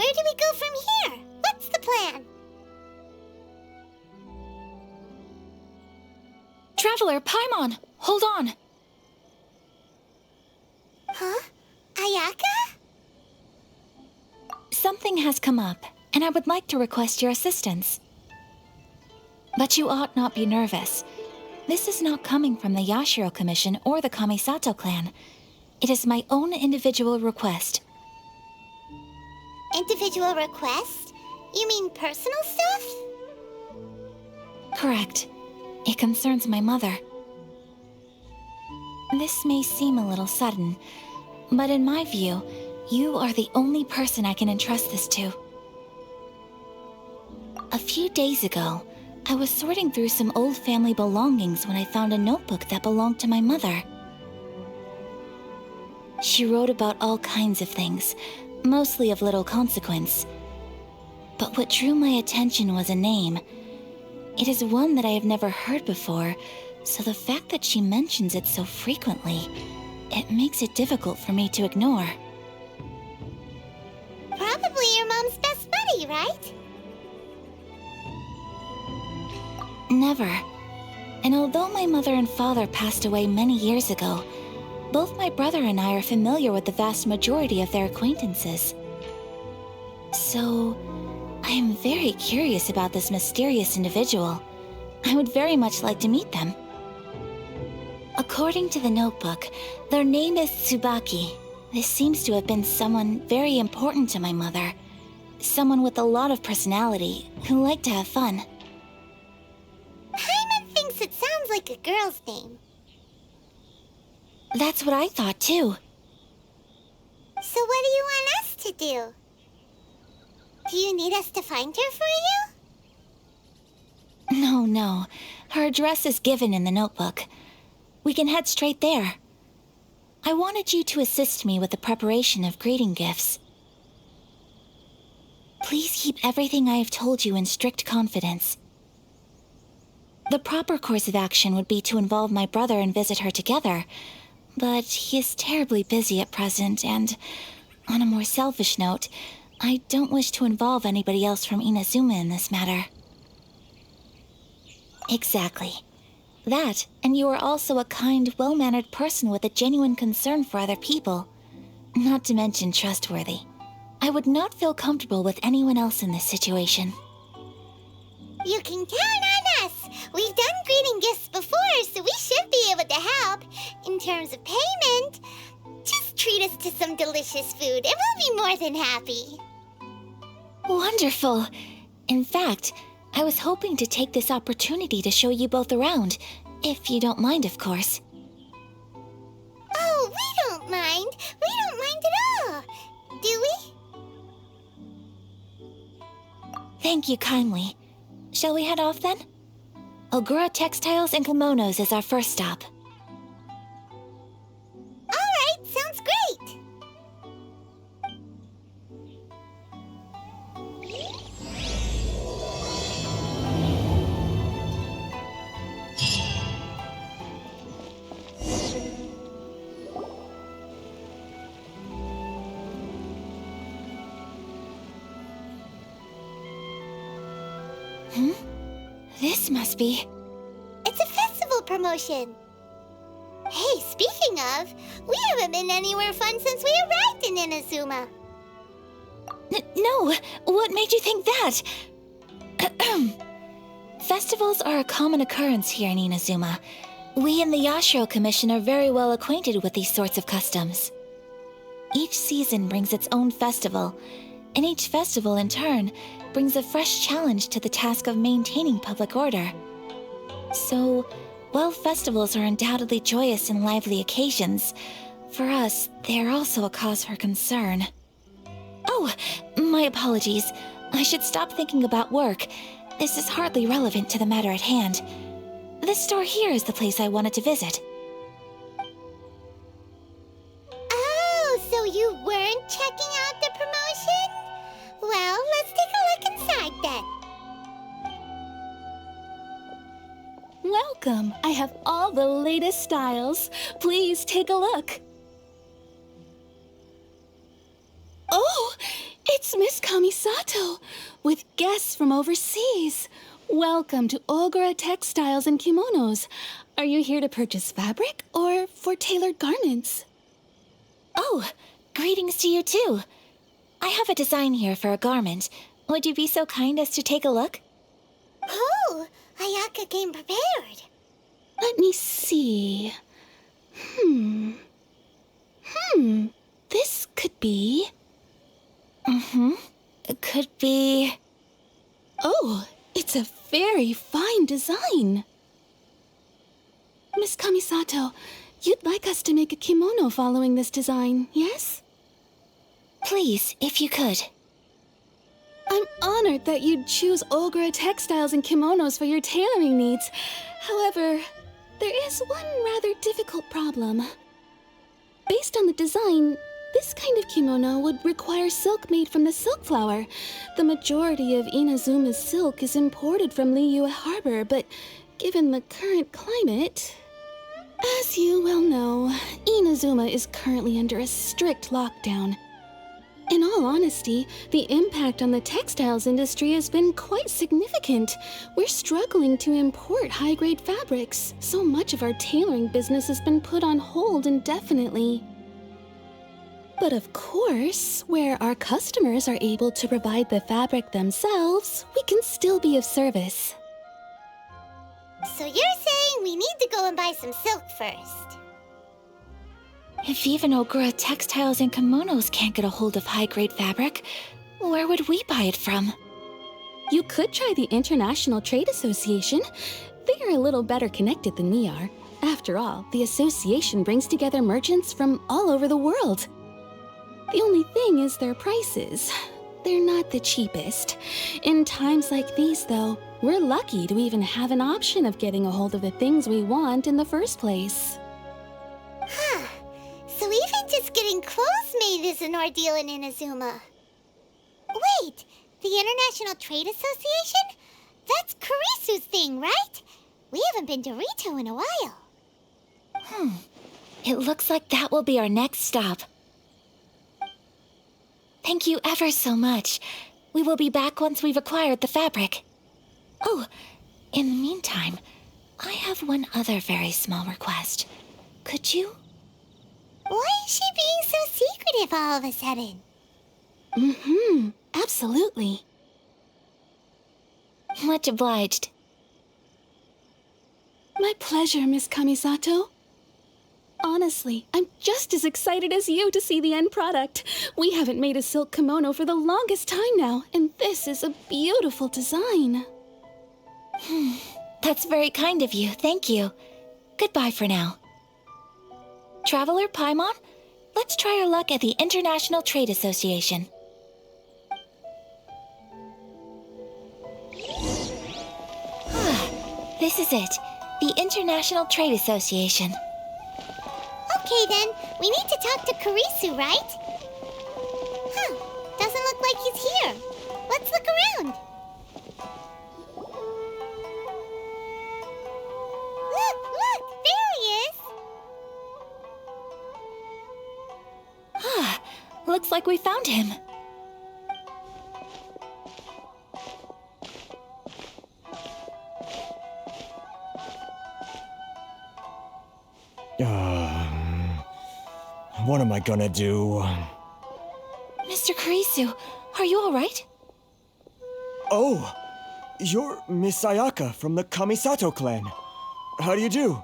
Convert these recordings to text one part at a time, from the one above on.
Where do we go from here? What's the plan? Traveler, Paimon, hold on. Huh? Ayaka? Something has come up, and I would like to request your assistance. But you ought not be nervous. This is not coming from the Yashiro Commission or the Kamisato clan. It is my own individual request. Individual request? You mean personal stuff? Correct. It concerns my mother. This may seem a little sudden, but in my view, you are the only person I can entrust this to. A few days ago, I was sorting through some old family belongings when I found a notebook that belonged to my mother. She wrote about all kinds of things, mostly of little consequence. But what drew my attention was a name. It is one that I have never heard before, so the fact that she mentions it so frequently, it makes it difficult for me to ignore. Probably your mom's best buddy, right? Never. And although my mother and father passed away many years ago, both my brother and I are familiar with the vast majority of their acquaintances. So, I am very curious about this mysterious individual. I would very much like to meet them. According to the notebook, their name is Tsubaki. This seems to have been someone very important to my mother. Someone with a lot of personality, who liked to have fun. Paimon thinks it sounds like a girl's name. That's what I thought too. So what do you want us to do? Do you need us to find her for you? No. Her address is given in the notebook. We can head straight there. I wanted you to assist me with the preparation of greeting gifts. Please keep everything I have told you in strict confidence. The proper course of action would be to involve my brother and visit her together, but he is terribly busy at present, and on a more selfish note, I don't wish to involve anybody else from Inazuma in this matter. Exactly. That, and you are also a kind, well-mannered person with a genuine concern for other people. Not to mention trustworthy. I would not feel comfortable with anyone else in this situation. You can count on us! We've done greeting gifts before, so we should be able to help. In terms of payment, just treat us to some delicious food and we'll be more than happy. Wonderful! In fact, I was hoping to take this opportunity to show you both around, if you don't mind, of course. Oh, we don't mind. We don't mind at all. Do we? Thank you kindly. Shall we head off then? Ogura Textiles and Kimonos is our first stop. All right, sounds great. This must be... It's a festival promotion. Hey, speaking of, we haven't been anywhere fun since we arrived in Inazuma. No! What made you think that? Festivals are a common occurrence here in Inazuma. We in the Yashiro Commission are very well acquainted with these sorts of customs. Each season brings its own festival, and each festival, in turn, brings a fresh challenge to the task of maintaining public order. So, while festivals are undoubtedly joyous and lively occasions, for us, they are also a cause for concern. Oh, my apologies. I should stop thinking about work. This is hardly relevant to the matter at hand. This store here is the place I wanted to visit. Oh, so you weren't checking out the promotion? Well, let's take a look inside then. Welcome. I have all the latest styles. Please take a look. Oh, it's Miss Kami. Kamisato, with guests from overseas. Welcome to Ogura Textiles and Kimonos. Are you here to purchase fabric or for tailored garments? Oh, greetings to you too. I have a design here for a garment. Would you be so kind as to take a look? Oh, Ayaka came prepared. Let me see. This could be... It could be... Oh, it's a very fine design. Miss Kamisato, you'd like us to make a kimono following this design, yes? Please, if you could. I'm honored that you'd choose Ogura Textiles and Kimonos for your tailoring needs. However, there is one rather difficult problem. Based on the design, this kind of kimono would require silk made from the silk flower. The majority of Inazuma's silk is imported from Liyue Harbor, but given the current climate... As you well know, Inazuma is currently under a strict lockdown. In all honesty, the impact on the textiles industry has been quite significant. We're struggling to import high-grade fabrics. So much of our tailoring business has been put on hold indefinitely. But of course, where our customers are able to provide the fabric themselves, we can still be of service. So you're saying we need to go and buy some silk first? If even Ogura Textiles and Kimonos can't get a hold of high-grade fabric, where would we buy it from? You could try the International Trade Association. They are a little better connected than we are. After all, the association brings together merchants from all over the world. The only thing is their prices. They're not the cheapest. In times like these, though, we're lucky to even have an option of getting a hold of the things we want in the first place. Huh. So even just getting clothes made is an ordeal in Inazuma. Wait, the International Trade Association? That's Kurisu's thing, right? We haven't been to Ritou in a while. It looks like that will be our next stop. Thank you ever so much. We will be back once we've acquired the fabric. Oh, in the meantime, I have one other very small request. Could you? Why is she being so secretive all of a sudden? Absolutely. Much obliged. My pleasure, Miss Kamisato. Honestly, I'm just as excited as you to see the end product. We haven't made a silk kimono for the longest time now, and this is a beautiful design. That's very kind of you, thank you. Goodbye for now. Traveler Paimon, let's try our luck at the International Trade Association. This is it, the International Trade Association. Okay then, we need to talk to Kurisu, right? Huh, doesn't look like he's here. Let's look around. Look, there he is. Looks like we found him. What am I gonna do? Mr. Kurisu, are you alright? Oh, you're Miss Ayaka from the Kamisato clan. How do you do?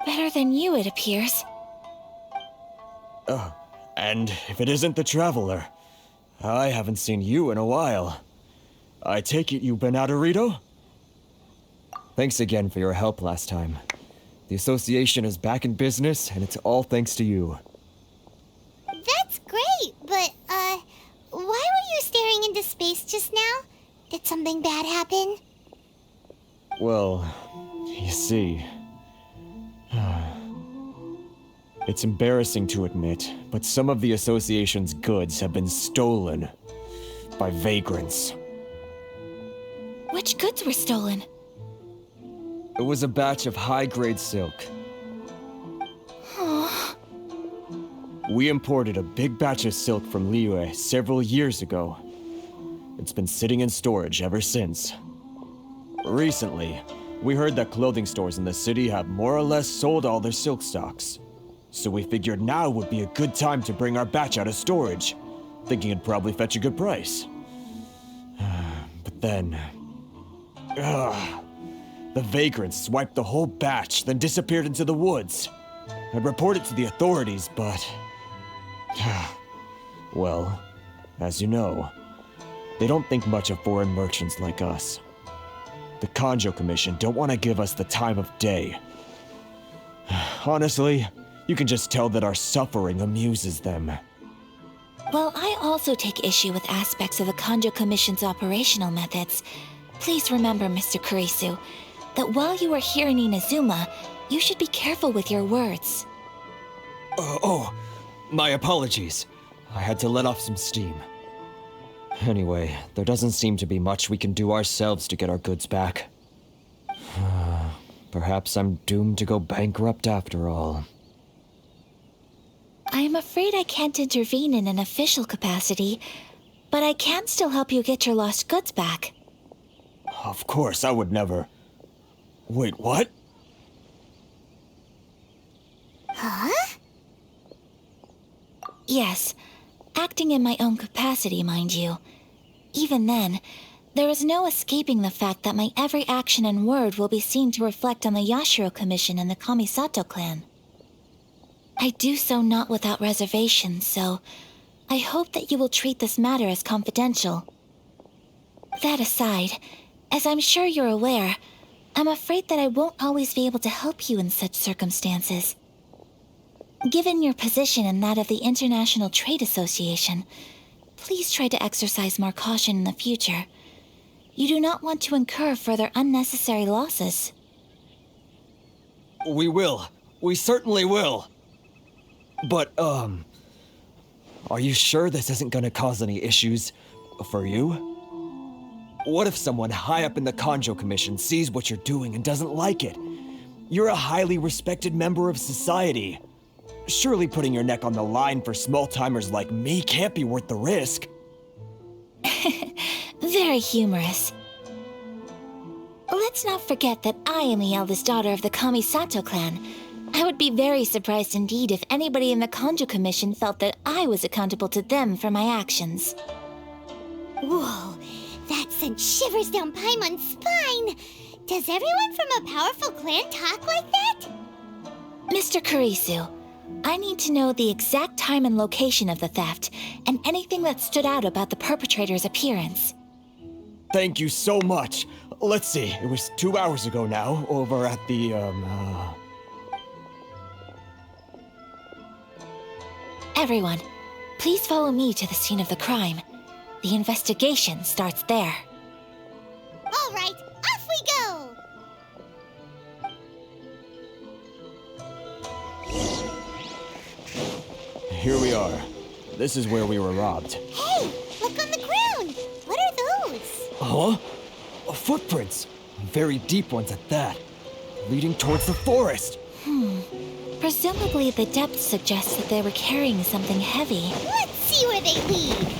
Better than you, it appears. And if it isn't the Traveler, I haven't seen you in a while. I take it you've been out of Ritou? Thanks again for your help last time. The association is back in business, and it's all thanks to you. That's great, but, why were you staring into space just now? Did something bad happen? Well, you see... It's embarrassing to admit, but some of the association's goods have been stolen by vagrants. Which goods were stolen? It was a batch of high-grade silk. We imported a big batch of silk from Liyue several years ago. It's been sitting in storage ever since. Recently, we heard that clothing stores in the city have more or less sold all their silk stocks. So we figured now would be a good time to bring our batch out of storage, thinking it'd probably fetch a good price. But then... the vagrants swiped the whole batch, then disappeared into the woods. I'd reported to the authorities, but... well, as you know, they don't think much of foreign merchants like us. The Kanjo Commission don't want to give us the time of day. Honestly, you can just tell that our suffering amuses them. While I also take issue with aspects of the Kanjo Commission's operational methods, please remember, Mr. Kurisu, that while you are here in Inazuma, you should be careful with your words. My apologies. I had to let off some steam. Anyway, there doesn't seem to be much we can do ourselves to get our goods back. Perhaps I'm doomed to go bankrupt after all. I am afraid I can't intervene in an official capacity, but I can still help you get your lost goods back. Of course, I would never... Wait, what? Huh? Yes, acting in my own capacity, mind you. Even then, there is no escaping the fact that my every action and word will be seen to reflect on the Yashiro Commission and the Kamisato clan. I do so not without reservation, so I hope that you will treat this matter as confidential. That aside, as I'm sure you're aware, I'm afraid that I won't always be able to help you in such circumstances. Given your position and that of the International Trade Association, please try to exercise more caution in the future. You do not want to incur further unnecessary losses. We will. We certainly will. But, are you sure this isn't gonna cause any issues for you? What if someone high up in the Kanjo Commission sees what you're doing and doesn't like it? You're a highly respected member of society. Surely putting your neck on the line for small-timers like me can't be worth the risk. Very humorous. Let's not forget that I am the eldest daughter of the Kamisato clan. I would be very surprised indeed if anybody in the Kanjo Commission felt that I was accountable to them for my actions. Whoa, that sent shivers down Paimon's spine. Does everyone from a powerful clan talk like that? Mr. Kurisu, I need to know the exact time and location of the theft, and anything that stood out about the perpetrator's appearance. Thank you so much. Let's see, it was 2 hours ago now, over at the, Everyone, please follow me to the scene of the crime. The investigation starts there. All right, off we go! Here we are. This is where we were robbed. Hey, look on the ground! What are those? Huh? Footprints. Very deep ones at that. Leading towards the forest. Presumably the depth suggests that they were carrying something heavy. Let's see where they lead.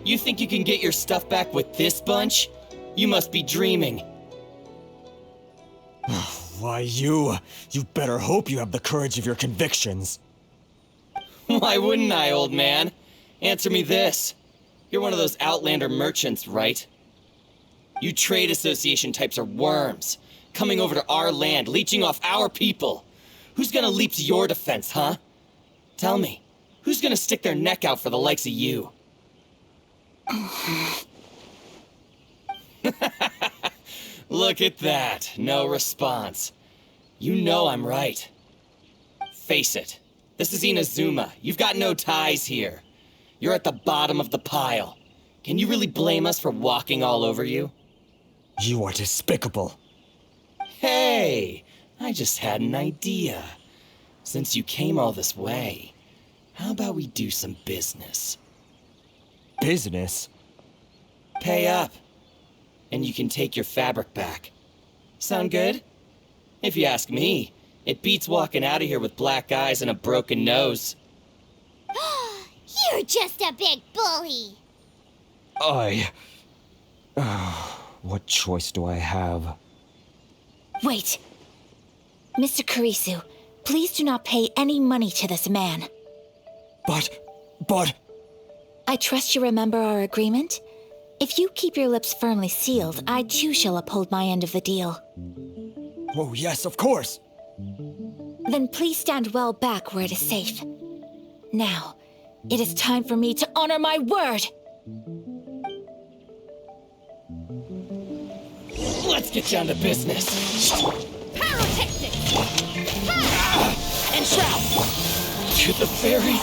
You think you can get your stuff back with this bunch? You must be dreaming. Why, you better hope you have the courage of your convictions. Why wouldn't I, old man? Answer me this. You're one of those Outlander merchants, right? You trade association types are worms, coming over to our land, leeching off our people. Who's gonna leap to your defense, huh? Tell me, who's gonna stick their neck out for the likes of you? Look at that, no response. You know I'm right. Face it, this is Inazuma. You've got no ties here. You're at the bottom of the pile. Can you really blame us for walking all over you? You are despicable. Hey, I just had an idea. Since you came all this way, how about we do some business? Business? Pay up, and you can take your fabric back. Sound good? If you ask me, it beats walking out of here with black eyes and a broken nose. You're just a big bully. What choice do I have? Wait. Mr. Kurisu, please do not pay any money to this man. But... I trust you remember our agreement? If you keep your lips firmly sealed, I too shall uphold my end of the deal. Oh, yes, of course. Then please stand well back where it is safe. Now, it is time for me to honor my word! Let's get down to business. Pyrotechnics! And shout! To the fairy!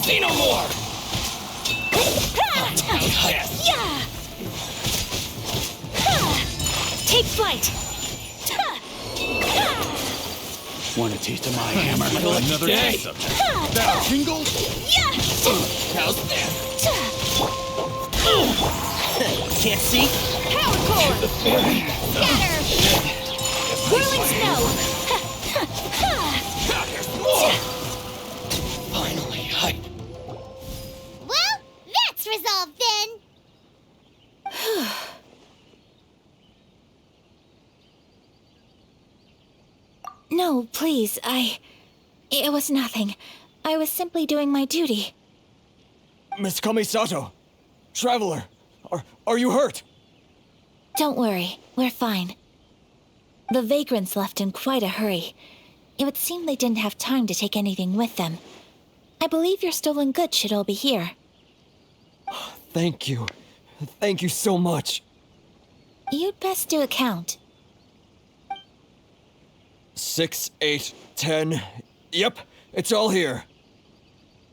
Say no more! Yes! Yeah! Take flight! Want a taste of my hammer? Another day! Now, tingle? How's this? Can't see? Power core! The fairy! Scatter! Whirling snow! There's more! Finally, hype. Well, that's resolved then. No, please, It was nothing. I was simply doing my duty. Miss Kamisato! Traveler! Are you hurt? Don't worry, we're fine. The vagrants left in quite a hurry. It would seem they didn't have time to take anything with them. I believe your stolen goods should all be here. Thank you. Thank you so much. You'd best do a count. 6, 8, 10. Yep, it's all here.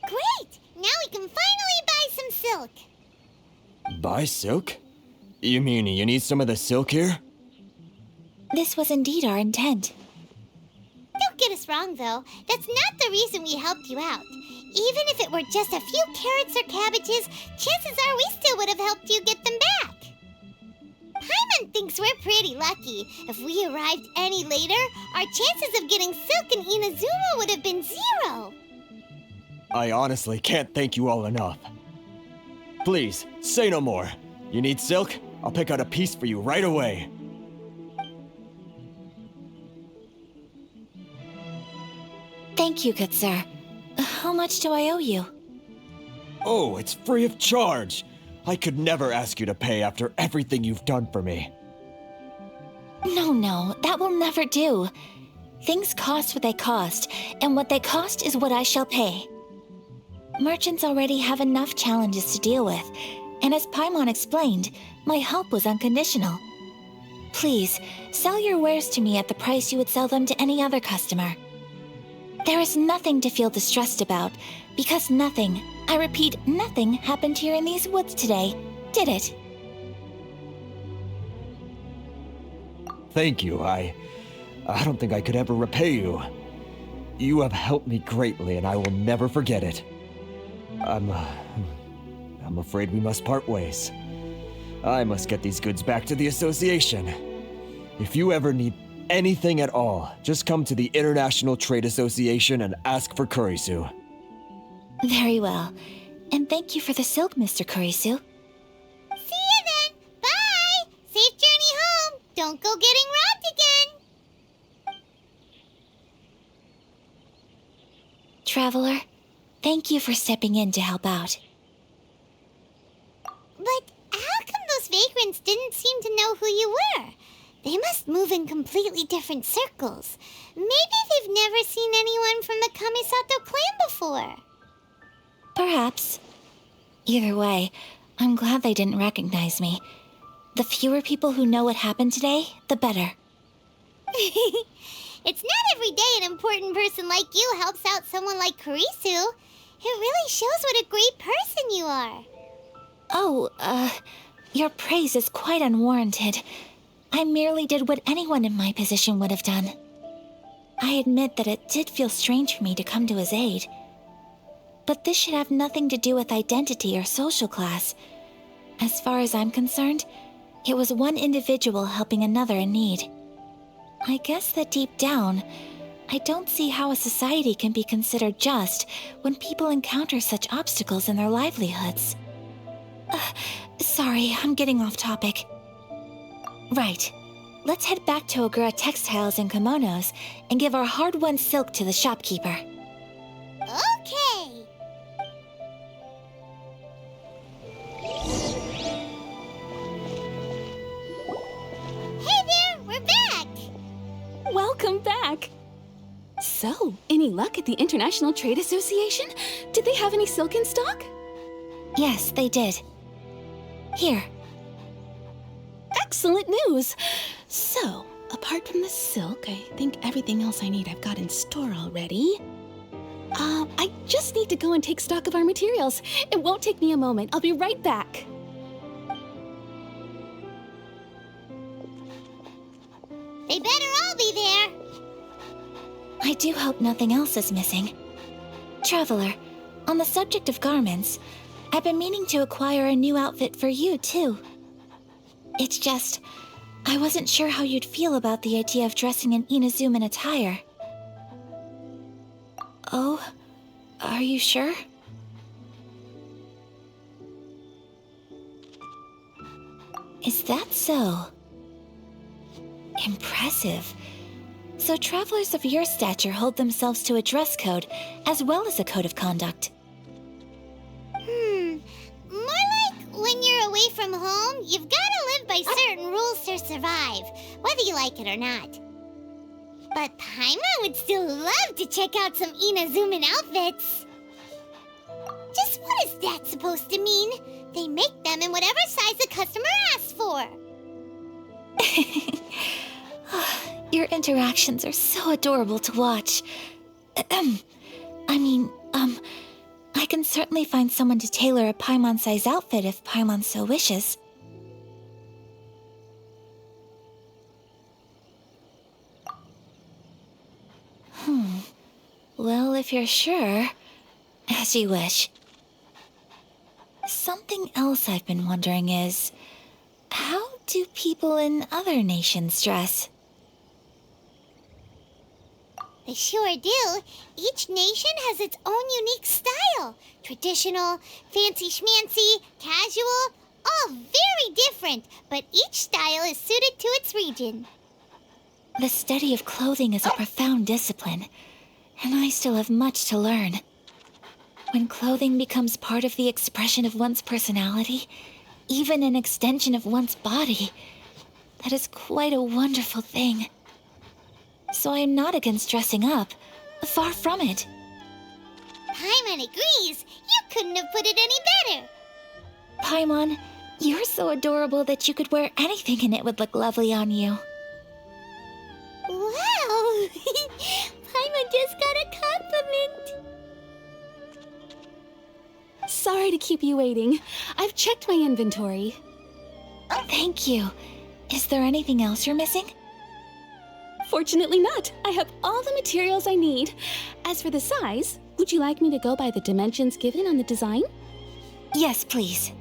Great! Now we can finally buy some silk. Buy silk? You mean you need some of the silk here? This was indeed our intent. Don't get us wrong, though. That's not the reason we helped you out. Even if it were just a few carrots or cabbages, chances are we still would have helped you get them back. Paimon thinks we're pretty lucky. If we arrived any later, our chances of getting silk in Inazuma would have been 0. I honestly can't thank you all enough. Please, say no more. You need silk? I'll pick out a piece for you right away. Thank you, good sir. How much do I owe you? Oh, it's free of charge. I could never ask you to pay after everything you've done for me. No, that will never do. Things cost what they cost, and what they cost is what I shall pay. Merchants already have enough challenges to deal with, and as Paimon explained, my help was unconditional. Please, sell your wares to me at the price you would sell them to any other customer. There is nothing to feel distressed about, because nothing, I repeat, nothing happened here in these woods today, did it? Thank you. I don't think I could ever repay you. You have helped me greatly, and I will never forget it. I'm afraid we must part ways. I must get these goods back to the association. If you ever need anything at all, just come to the International Trade Association and ask for Kurisu. Very well. And thank you for the silk, Mr. Kurisu. See you then. Bye. Safe journey home. Don't go getting robbed again. Traveler, thank you for stepping in to help out. But how come those vagrants didn't seem to know who you were? They must move in completely different circles. Maybe they've never seen anyone from the Kamisato clan before. Perhaps. Either way, I'm glad they didn't recognize me. The fewer people who know what happened today, the better. It's not every day an important person like you helps out someone like Kurisu. It really shows what a great person you are. Oh, your praise is quite unwarranted. I merely did what anyone in my position would have done. I admit that it did feel strange for me to come to his aid. But this should have nothing to do with identity or social class. As far as I'm concerned, it was one individual helping another in need. I guess that deep down, I don't see how a society can be considered just when people encounter such obstacles in their livelihoods. Sorry, I'm getting off topic. Right. Let's head back to Ogura Textiles and Kimonos and give our hard-won silk to the shopkeeper. Okay. Hey there, we're back. Welcome back! So, any luck at the International Trade Association? Did they have any silk in stock? Yes, they did. Here. Excellent news! So, apart from the silk, I think everything else I need I've got in store already. I just need to go and take stock of our materials. It won't take me a moment. I'll be right back. They better all be there. I do hope nothing else is missing. Traveler, on the subject of garments, I've been meaning to acquire a new outfit for you, too. It's just, I wasn't sure how you'd feel about the idea of dressing in Inazuman attire. Oh, are you sure? Is that so? Impressive. So travelers of your stature hold themselves to a dress code as well as a code of conduct. More like when you're away from home, you've gotta live by certain rules to survive, whether you like it or not. But Paimon would still love to check out some Inazuman outfits. Just what is that supposed to mean? They make them in whatever size the customer asks for. Your interactions are so adorable to watch. I can certainly find someone to tailor a Paimon-size outfit if Paimon so wishes. Well, if you're sure, as you wish. Something else I've been wondering is, how do people in other nations dress? They sure do. Each nation has its own unique style. Traditional, fancy schmancy, casual, all very different, but each style is suited to its region. The study of clothing is a profound discipline, and I still have much to learn. When clothing becomes part of the expression of one's personality, even an extension of one's body, that is quite a wonderful thing. So I am not against dressing up. Far from it. Paimon agrees. You couldn't have put it any better. Paimon, you're so adorable that you could wear anything and it would look lovely on you. Wow! Paimon just got a compliment. Sorry to keep you waiting. I've checked my inventory. Thank you. Is there anything else you're missing? Fortunately not. I have all the materials I need. As for the size, would you like me to go by the dimensions given on the design? Yes, please.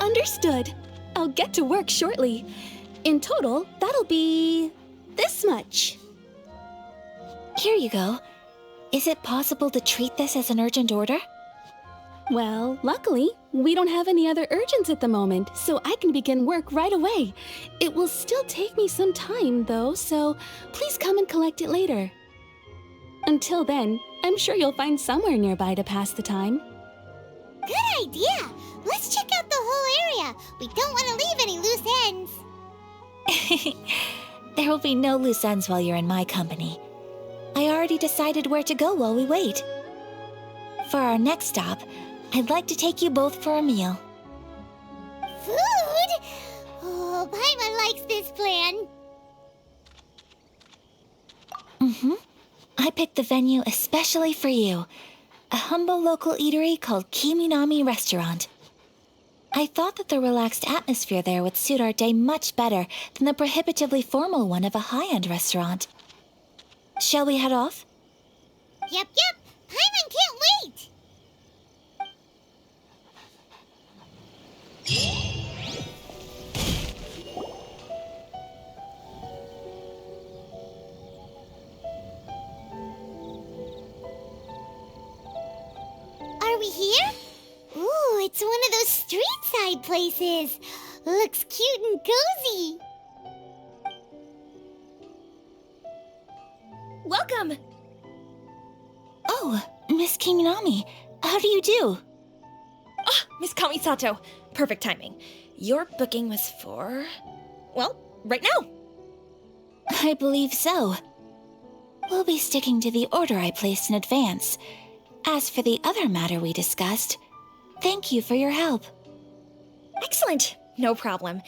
Understood. I'll get to work shortly. In total, that'll be this much. Here you go. Is it possible to treat this as an urgent order? Well, luckily, we don't have any other urgents at the moment, so I can begin work right away. It will still take me some time, though, so please come and collect it later. Until then, I'm sure you'll find somewhere nearby to pass the time. Good idea. Let's check out the whole area. We don't want to leave any loose ends. There will be no loose ends while you're in my company. I already decided where to go while we wait. For our next stop, I'd like to take you both for a meal. Food? Oh, Paimon likes this plan. I picked the venue especially for you. A humble local eatery called Kiminami Restaurant. I thought that the relaxed atmosphere there would suit our day much better than the prohibitively formal one of a high-end restaurant. Shall we head off? Yep. Paimon can't wait. Are we here? Ooh, it's one of those street-side places. Looks cute and cozy. Welcome! Oh, Miss Kiminami, how do you do? Ah, Miss Kamisato. Perfect timing. Your booking was for... well, right now. I believe so. We'll be sticking to the order I placed in advance. As for the other matter we discussed, thank you for your help. Excellent. No problem.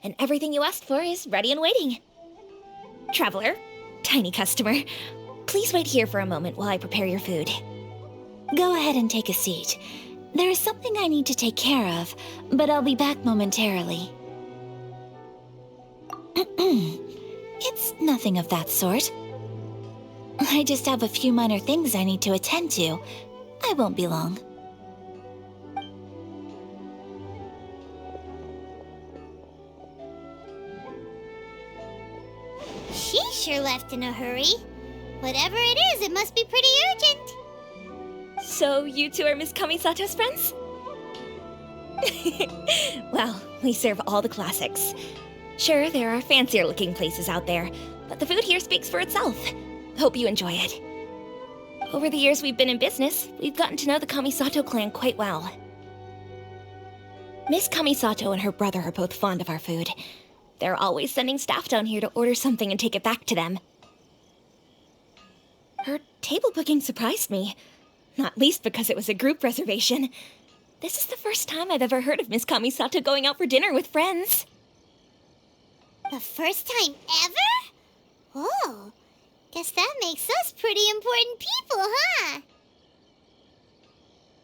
And everything you asked for is ready and waiting. Traveler, tiny customer, please wait here for a moment while I prepare your food. Go ahead and take a seat. There is something I need to take care of, but I'll be back momentarily. It's nothing of that sort. I just have a few minor things I need to attend to. I won't be long. She sure left in a hurry. Whatever it is, it must be pretty urgent. So you two are Miss Kamisato's friends? Well, we serve all the classics. Sure, there are fancier looking places out there, but the food here speaks for itself. Hope you enjoy it. Over the years we've been in business, we've gotten to know the Kamisato clan quite well. Miss Kamisato and her brother are both fond of our food. They're always sending staff down here to order something and take it back to them. Her table booking surprised me, not least because it was a group reservation. This is the first time I've ever heard of Miss Kamisato going out for dinner with friends. The first time ever? Oh, guess that makes us pretty important people, huh?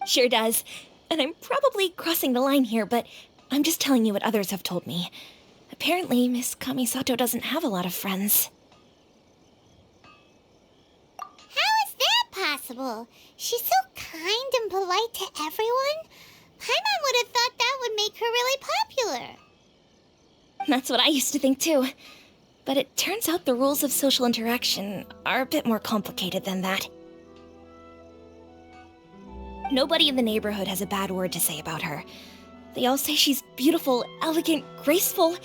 Sure does. And I'm probably crossing the line here, but I'm just telling you what others have told me. Apparently, Miss Kamisato doesn't have a lot of friends. How is that possible? She's so kind and polite to everyone. Paimon would have thought that would make her really popular. That's what I used to think too. But it turns out the rules of social interaction are a bit more complicated than that. Nobody in the neighborhood has a bad word to say about her. They all say she's beautiful, elegant, graceful,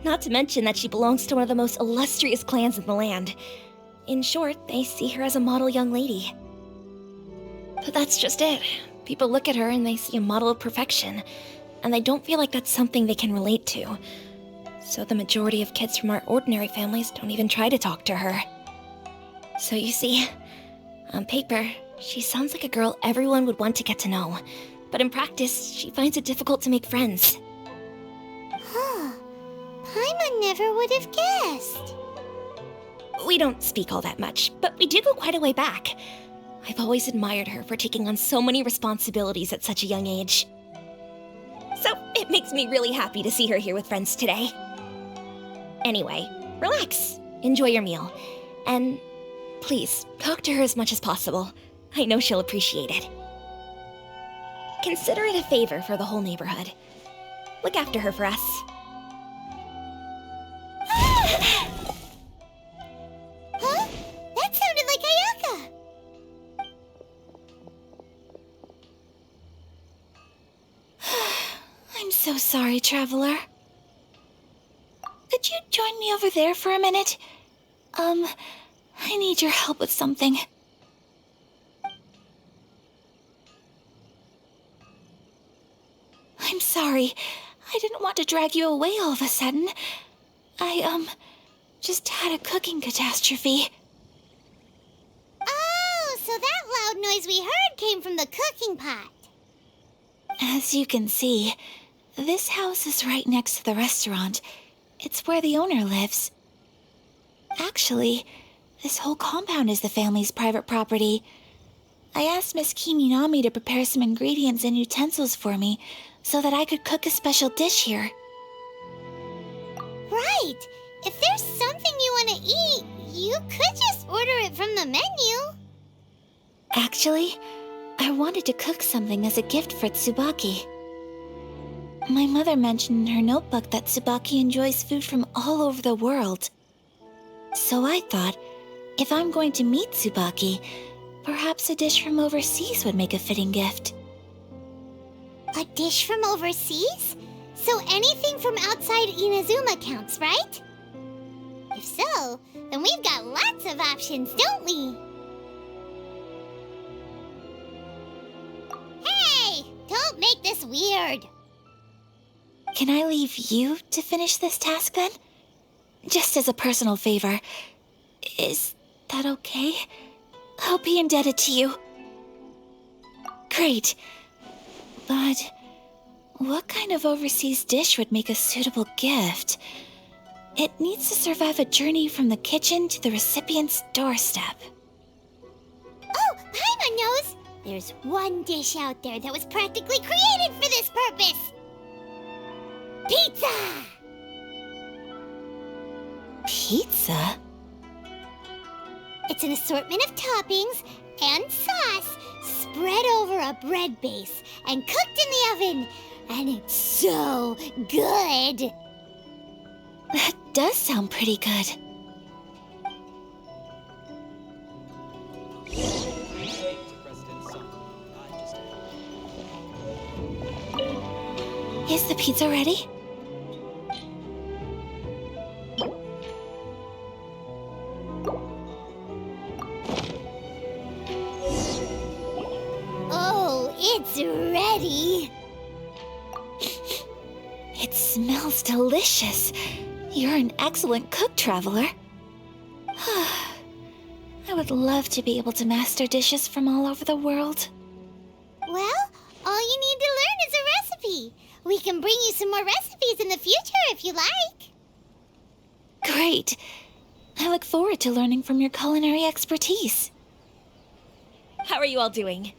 not to mention that she belongs to one of the most illustrious clans in the land. In short, they see her as a model young lady. But that's just it. People look at her and they see a model of perfection, and they don't feel like that's something they can relate to. So the majority of kids from our ordinary families don't even try to talk to her. So you see, on paper, she sounds like a girl everyone would want to get to know. But in practice, she finds it difficult to make friends. Huh. Paimon never would have guessed. We don't speak all that much, but we do go quite a way back. I've always admired her for taking on so many responsibilities at such a young age. So it makes me really happy to see her here with friends today. Anyway, relax, enjoy your meal, and please, talk to her as much as possible. I know she'll appreciate it. Consider it a favor for the whole neighborhood. Look after her for us. Huh? That sounded like Ayaka. I'm so sorry, traveler. Could you join me over there for a minute? I need your help with something. I'm sorry. I didn't want to drag you away all of a sudden. just had a cooking catastrophe. Oh, so that loud noise we heard came from the cooking pot. As you can see, this house is right next to the restaurant. It's where the owner lives. Actually, this whole compound is the family's private property. I asked Miss Kiminami to prepare some ingredients and utensils for me so that I could cook a special dish here. Right. If there's something you want to eat, you could just order it from the menu. Actually, I wanted to cook something as a gift for Tsubaki. My mother mentioned in her notebook that Tsubaki enjoys food from all over the world. So I thought, if I'm going to meet Tsubaki, perhaps a dish from overseas would make a fitting gift. A dish from overseas? So anything from outside Inazuma counts, right? If so, then we've got lots of options, don't we? Hey! Don't make this weird! Can I leave you to finish this task then? Just as a personal favor. Is that okay? I'll be indebted to you. Great. But what kind of overseas dish would make a suitable gift? It needs to survive a journey from the kitchen to the recipient's doorstep. Oh, Paimon knows! There's one dish out there that was practically created for this purpose! Pizza! Pizza? It's an assortment of toppings and sauce spread over a bread base and cooked in the oven. And it's so good! That does sound pretty good. Is the pizza ready? Oh, it's ready! It smells delicious. You're an excellent cook, Traveler. I would love to be able to master dishes from all over the world. Well, all you need to learn is a recipe. We can bring you some more recipes in the future if you like. Great. I look forward to learning from your culinary expertise. How are you all doing?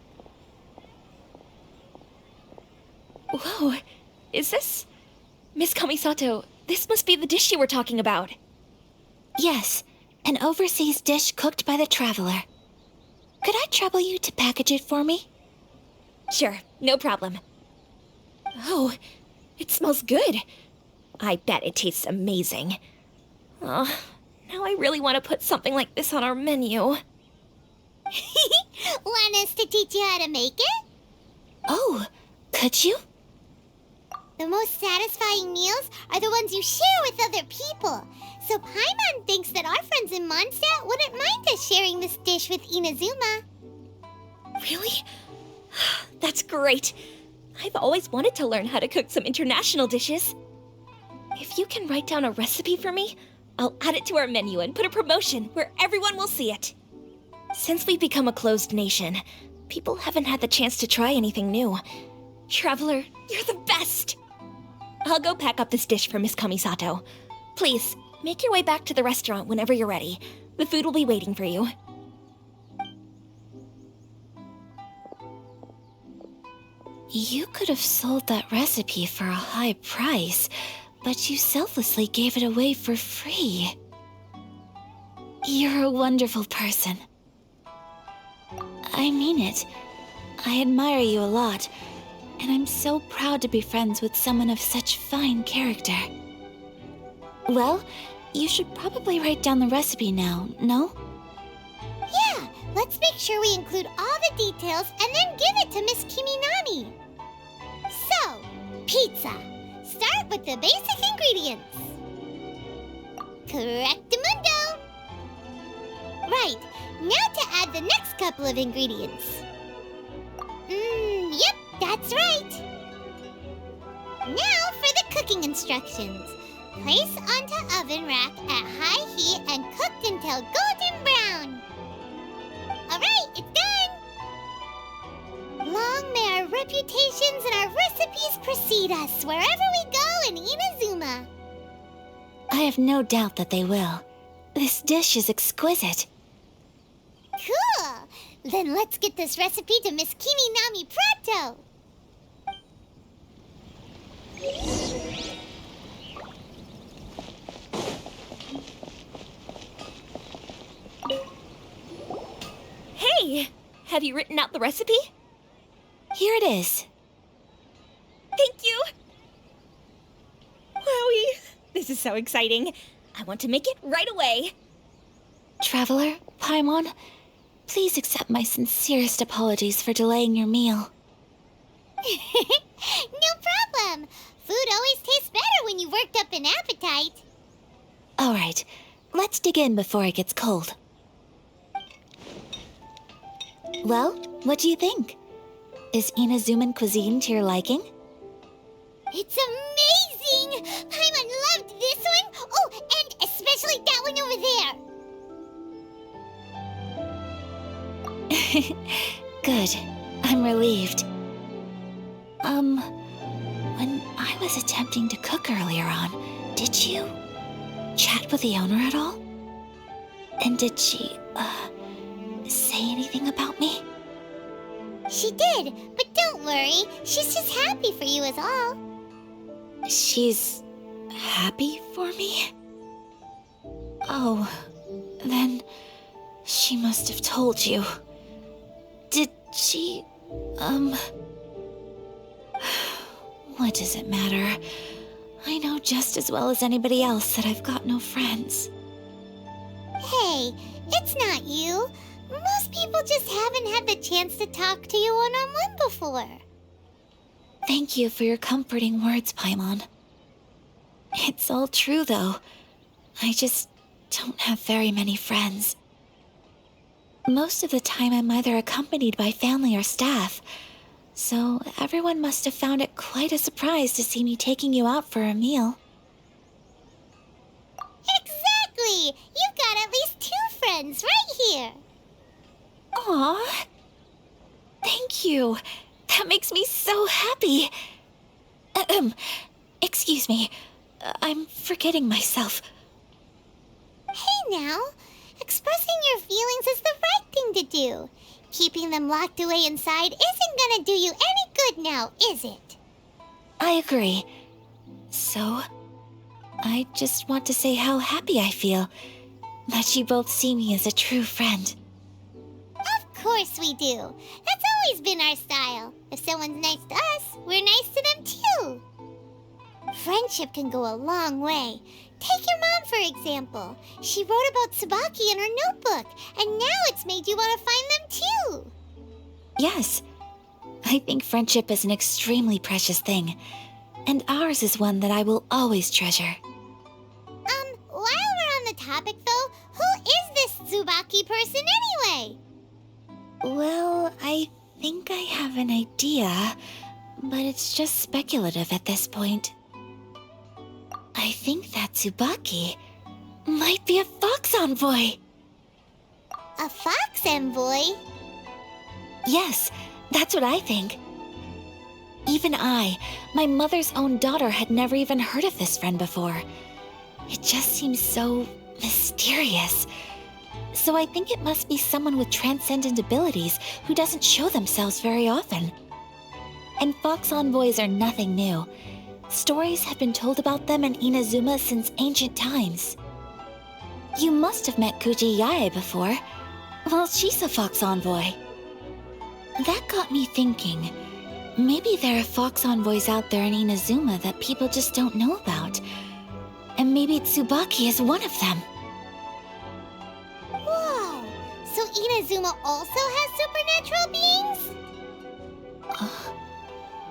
Whoa, is this... Miss Kamisato, this must be the dish you were talking about. Yes, an overseas dish cooked by the Traveler. Could I trouble you to package it for me? Sure, no problem. Oh, it smells good. I bet it tastes amazing. Oh, now I really want to put something like this on our menu. Want us to teach you how to make it? Oh, could you? The most satisfying meals are the ones you share with other people. So Paimon thinks that our friends in Mondstadt wouldn't mind us sharing this dish with Inazuma. Really? That's great. I've always wanted to learn how to cook some international dishes. If you can write down a recipe for me, I'll add it to our menu and put a promotion where everyone will see it. Since we've become a closed nation, people haven't had the chance to try anything new. Traveler, you're the best! I'll go pack up this dish for Miss Kamisato. Please, make your way back to the restaurant whenever you're ready. The food will be waiting for you. You could have sold that recipe for a high price, but you selflessly gave it away for free. You're a wonderful person. I mean it. I admire you a lot, and I'm so proud to be friends with someone of such fine character. Well, you should probably write down the recipe now, no? Yeah, let's make sure we include all the details and then give it to Miss Kiminami. So, pizza. Start with the basic ingredients. Correctamundo. Right, now to add the next couple of ingredients. Yep, that's right. Now for the cooking instructions. Place onto oven rack at high heat and cooked until golden brown. Alright, it's done! Long may our reputations and our recipes precede us wherever we go in Inazuma. I have no doubt that they will. This dish is exquisite. Cool! Then let's get this recipe to Miss Kiminami pronto! Hey! Have you written out the recipe? Here it is. Thank you! Wowie! This is so exciting. I want to make it right away. Traveler, Paimon, please accept my sincerest apologies for delaying your meal. No problem! Food always tastes better when you've worked up an appetite. All right, let's dig in before it gets cold. Well, what do you think? Is Inazuman cuisine to your liking? It's amazing! Paimon loved this one! Oh, and especially that one over there! Good. I'm relieved. When I was attempting to cook earlier on, did you chat with the owner at all? And did she, say anything about me? She did, but don't worry. She's just happy for you is all. She's happy for me? Oh, then she must have told you. Did she, What does it matter? I know just as well as anybody else that I've got no friends. Hey, it's not you. Most people just haven't had the chance to talk to you one-on-one before. Thank you for your comforting words, Paimon. It's all true, though. I just don't have very many friends. Most of the time I'm either accompanied by family or staff, so everyone must have found it quite a surprise to see me taking you out for a meal. Exactly! You've got at least 2 friends right here. Aw, thank you. That makes me so happy. Excuse me. I'm forgetting myself. Hey now, expressing your feelings is the right thing to do. Keeping them locked away inside isn't gonna do you any good now, is it? I agree. So, I just want to say how happy I feel that you both see me as a true friend. Of course we do. That's always been our style. If someone's nice to us, we're nice to them too. Friendship can go a long way. Take your mom, for example. She wrote about Tsubaki in her notebook, and now it's made you want to find them too. Yes, I think friendship is an extremely precious thing, and ours is one that I will always treasure. While we're on the topic though, who is this Tsubaki person anyway? Well, I think I have an idea, but it's just speculative at this point. I think that Tsubaki might be a fox envoy. A fox envoy? Yes, that's what I think. Even I, my mother's own daughter, had never even heard of this friend before. It just seems so mysterious. So I think it must be someone with transcendent abilities who doesn't show themselves very often. And fox envoys are nothing new. Stories have been told about them in Inazuma since ancient times. You must have met Kuji Yae before. Well, she's a fox envoy. That got me thinking. Maybe there are fox envoys out there in Inazuma that people just don't know about. And maybe Tsubaki is one of them. Whoa! So Inazuma also has supernatural beings?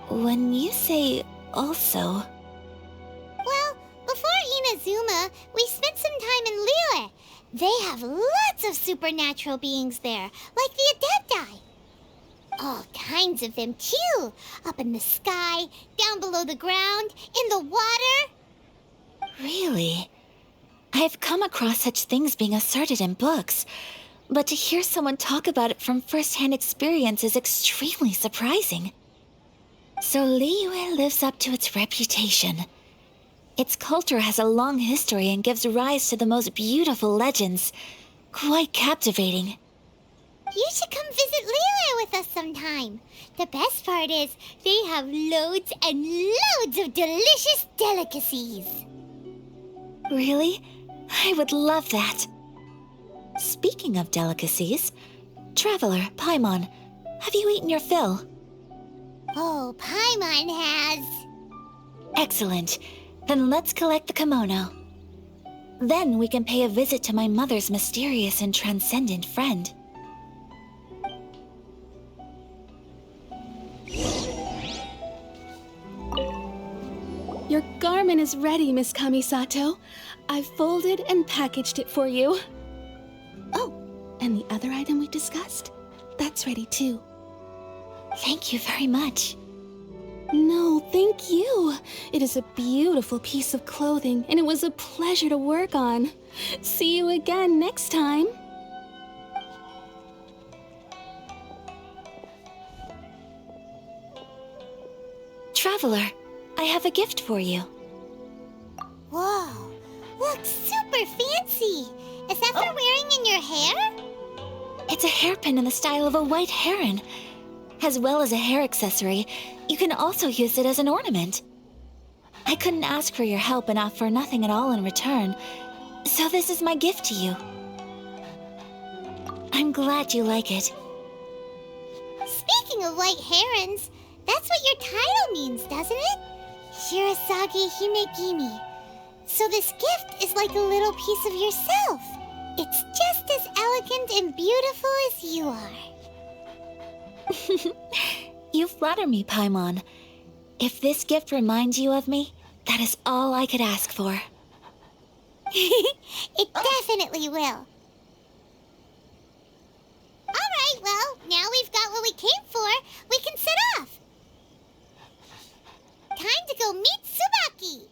When you say also... Well, before Inazuma, we spent some time in Liyue. They have lots of supernatural beings there, like the Adepti. All kinds of them, too. Up in the sky, down below the ground, in the water. Really? I've come across such things being asserted in books, but to hear someone talk about it from first-hand experience is extremely surprising. So Liyue lives up to its reputation. Its culture has a long history and gives rise to the most beautiful legends. Quite captivating. You should come visit Liyue with us sometime. The best part is, they have loads and loads of delicious delicacies. Really? I would love that. Speaking of delicacies, Traveler, Paimon, have you eaten your fill? Oh, Paimon has. Excellent. Then let's collect the kimono. Then we can pay a visit to my mother's mysterious and transcendent friend. Your garment is ready, Miss Kamisato. I've folded and packaged it for you. Oh, and the other item we discussed? That's ready too. Thank you very much. No, thank you. It is a beautiful piece of clothing, and it was a pleasure to work on. See you again next time. Traveler, I have a gift for you. Whoa, looks super fancy. Is that for wearing in your hair? It's a hairpin in the style of a white heron. As well as a hair accessory, you can also use it as an ornament. I couldn't ask for your help and offer nothing at all in return, so this is my gift to you. I'm glad you like it. Speaking of white herons, that's what your title means, doesn't it? Shirasagi Himegimi. So this gift is like a little piece of yourself. It's just as elegant and beautiful as you are. You flatter me, Paimon. If this gift reminds you of me, that is all I could ask for. It definitely will. Alright, well, now we've got what we came for. We can set off. Time to go meet Tsubaki.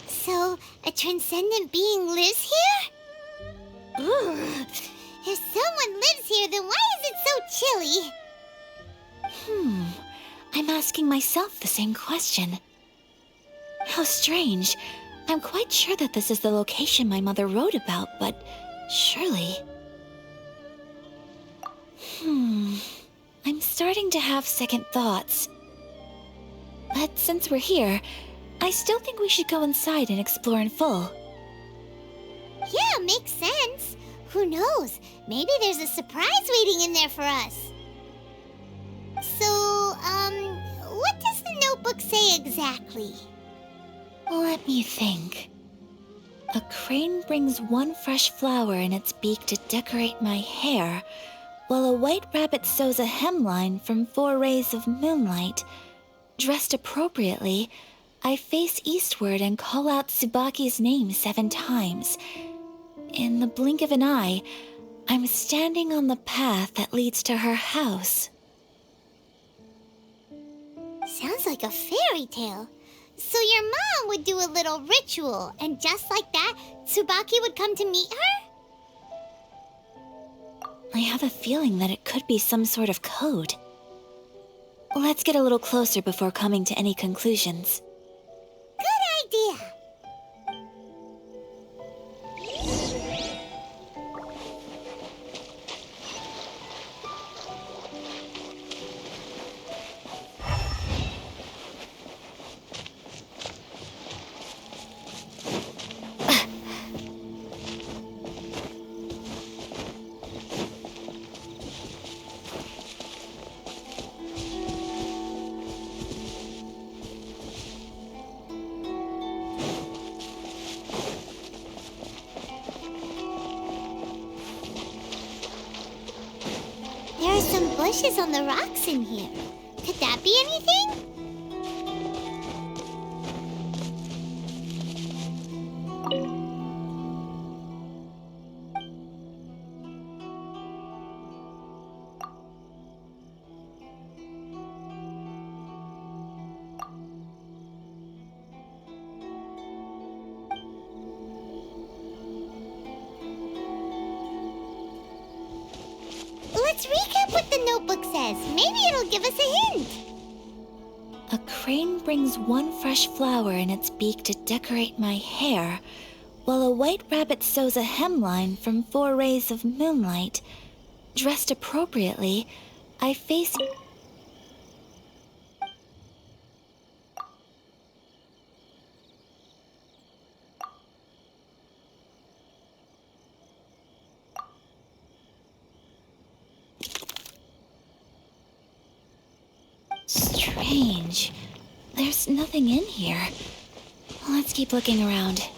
So, a transcendent being lives here? Ooh. If someone lives here, then why is it so chilly? I'm asking myself the same question. How strange. I'm quite sure that this is the location my mother wrote about, but surely... I'm starting to have second thoughts. But since we're here, I still think we should go inside and explore in full. Yeah, makes sense. Who knows? Maybe there's a surprise waiting in there for us. So, what does the notebook say exactly? Let me think. A crane brings one fresh flower in its beak to decorate my hair, while a white rabbit sews a hemline from 4 rays of moonlight. Dressed appropriately, I face eastward and call out Tsubaki's name 7 times. In the blink of an eye, I'm standing on the path that leads to her house. Sounds like a fairy tale. So your mom would do a little ritual, and just like that, Tsubaki would come to meet her? I have a feeling that it could be some sort of code. Let's get a little closer before coming to any conclusions. Good idea. There are some bushes on the rocks in here. Could that be anything? Let's recap what the notebook says. Maybe it'll give us a hint. A crane brings one fresh flower in its beak to decorate my hair, while a white rabbit sews a hemline from 4 rays of moonlight. Dressed appropriately, I face... Strange. There's nothing in here. Let's keep looking around.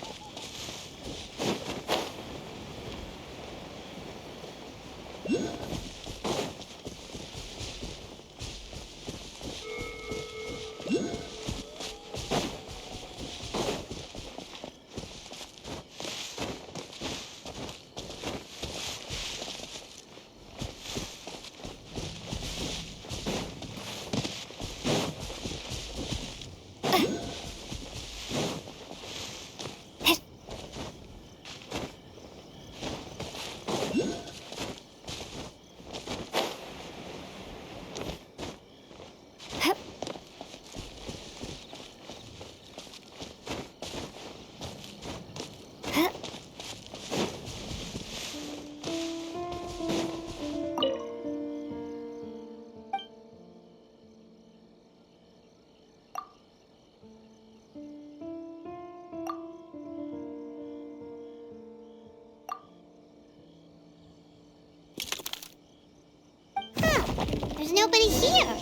There's nobody here.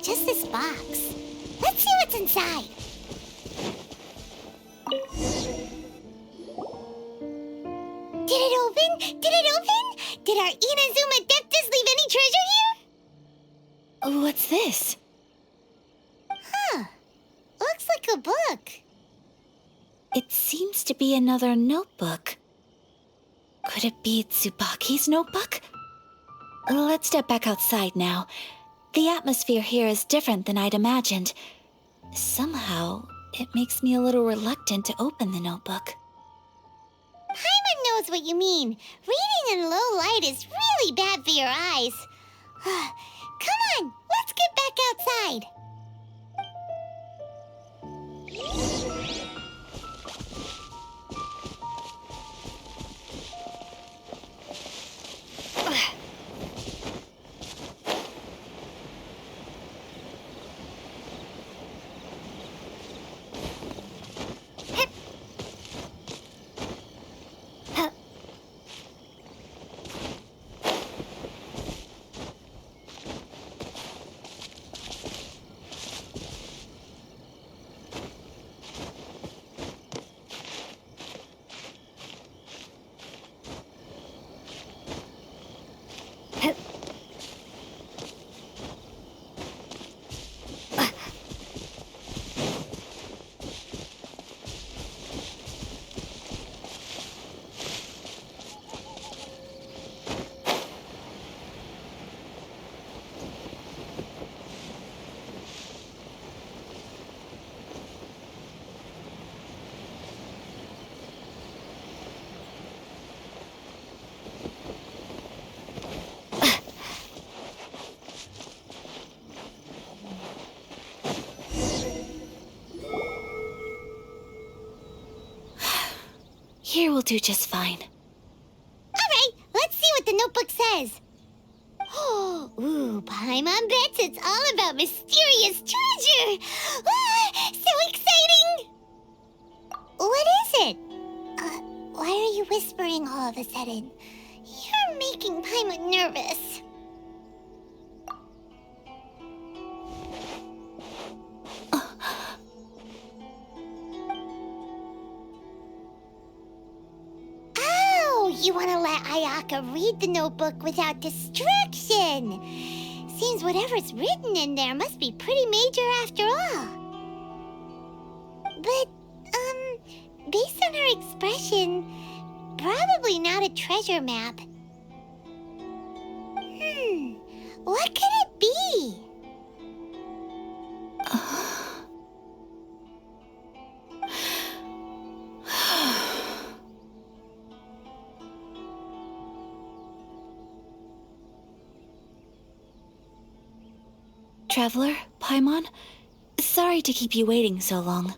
Just this box. Let's see what's inside. Did it open? Did it open? Did our Inazuma Adeptus leave any treasure here? What's this? Huh. Looks like a book. It seems to be another notebook. Could it be Tsubaki's notebook? Let's step back outside now. The atmosphere here is different than I'd imagined. Somehow, it makes me a little reluctant to open the notebook. Paimon knows what you mean. Reading in low light is really bad for your eyes. Come on, let's get back outside. Here will do just fine. Alright, let's see what the notebook says. Ooh, Paimon bets it's all about mysterious treasure. So exciting! What is it? Why are you whispering all of a sudden? You're making Paimon nervous. You want to let Ayaka read the notebook without distraction. Seems whatever's written in there must be pretty major after all. But, based on her expression, probably not a treasure map. What could it be? Traveler, Paimon. Sorry to keep you waiting so long.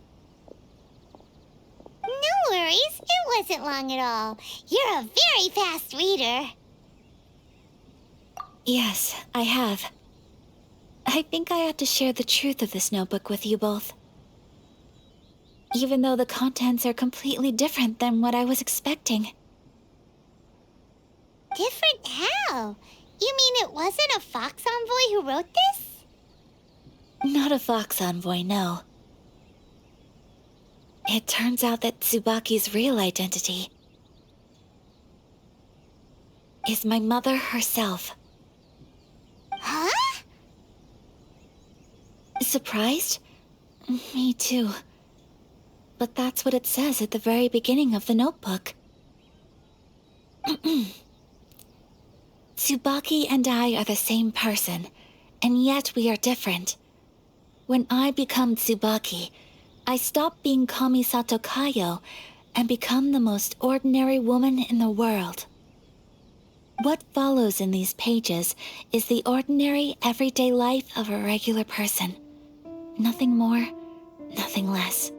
No worries, it wasn't long at all. You're a very fast reader. Yes, I have. I think I ought to share the truth of this notebook with you both. Even though the contents are completely different than what I was expecting. Different how? You mean it wasn't a Fox Envoy who wrote this? Not a Fox Envoy, no. It turns out that Tsubaki's real identity is my mother herself. Huh? Surprised? Me too. But that's what it says at the very beginning of the notebook. Tsubaki and I are the same person, and yet we are different. When I become Tsubaki, I stop being Kamisato Kayo and become the most ordinary woman in the world. What follows in these pages is the ordinary, everyday life of a regular person. Nothing more, nothing less.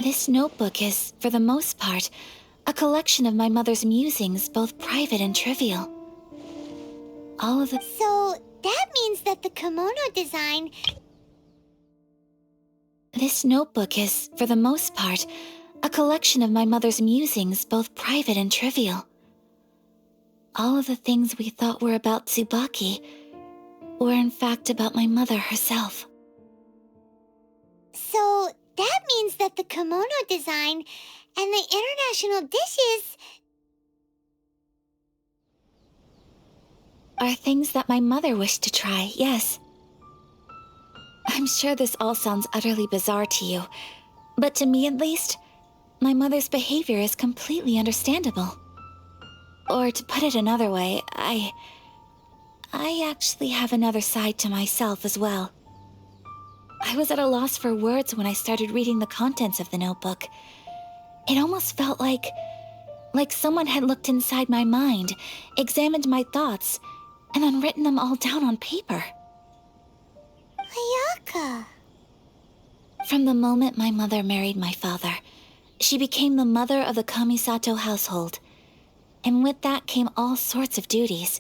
This notebook is, for the most part, a collection of my mother's musings, both private and trivial. All of the... So, that means that the kimono design... This notebook is, for the most part, a collection of my mother's musings, both private and trivial. All of the things we thought were about Tsubaki were in fact about my mother herself. So, that means that the kimono design and the international dishes... are things that my mother wished to try, yes. I'm sure this all sounds utterly bizarre to you, but to me at least, my mother's behavior is completely understandable. Or to put it another way, I actually have another side to myself as well. I was at a loss for words when I started reading the contents of the notebook. It almost felt like someone had looked inside my mind, examined my thoughts, and then written them all down on paper. Ayaka... From the moment my mother married my father, she became the mother of the Kamisato household, and with that came all sorts of duties.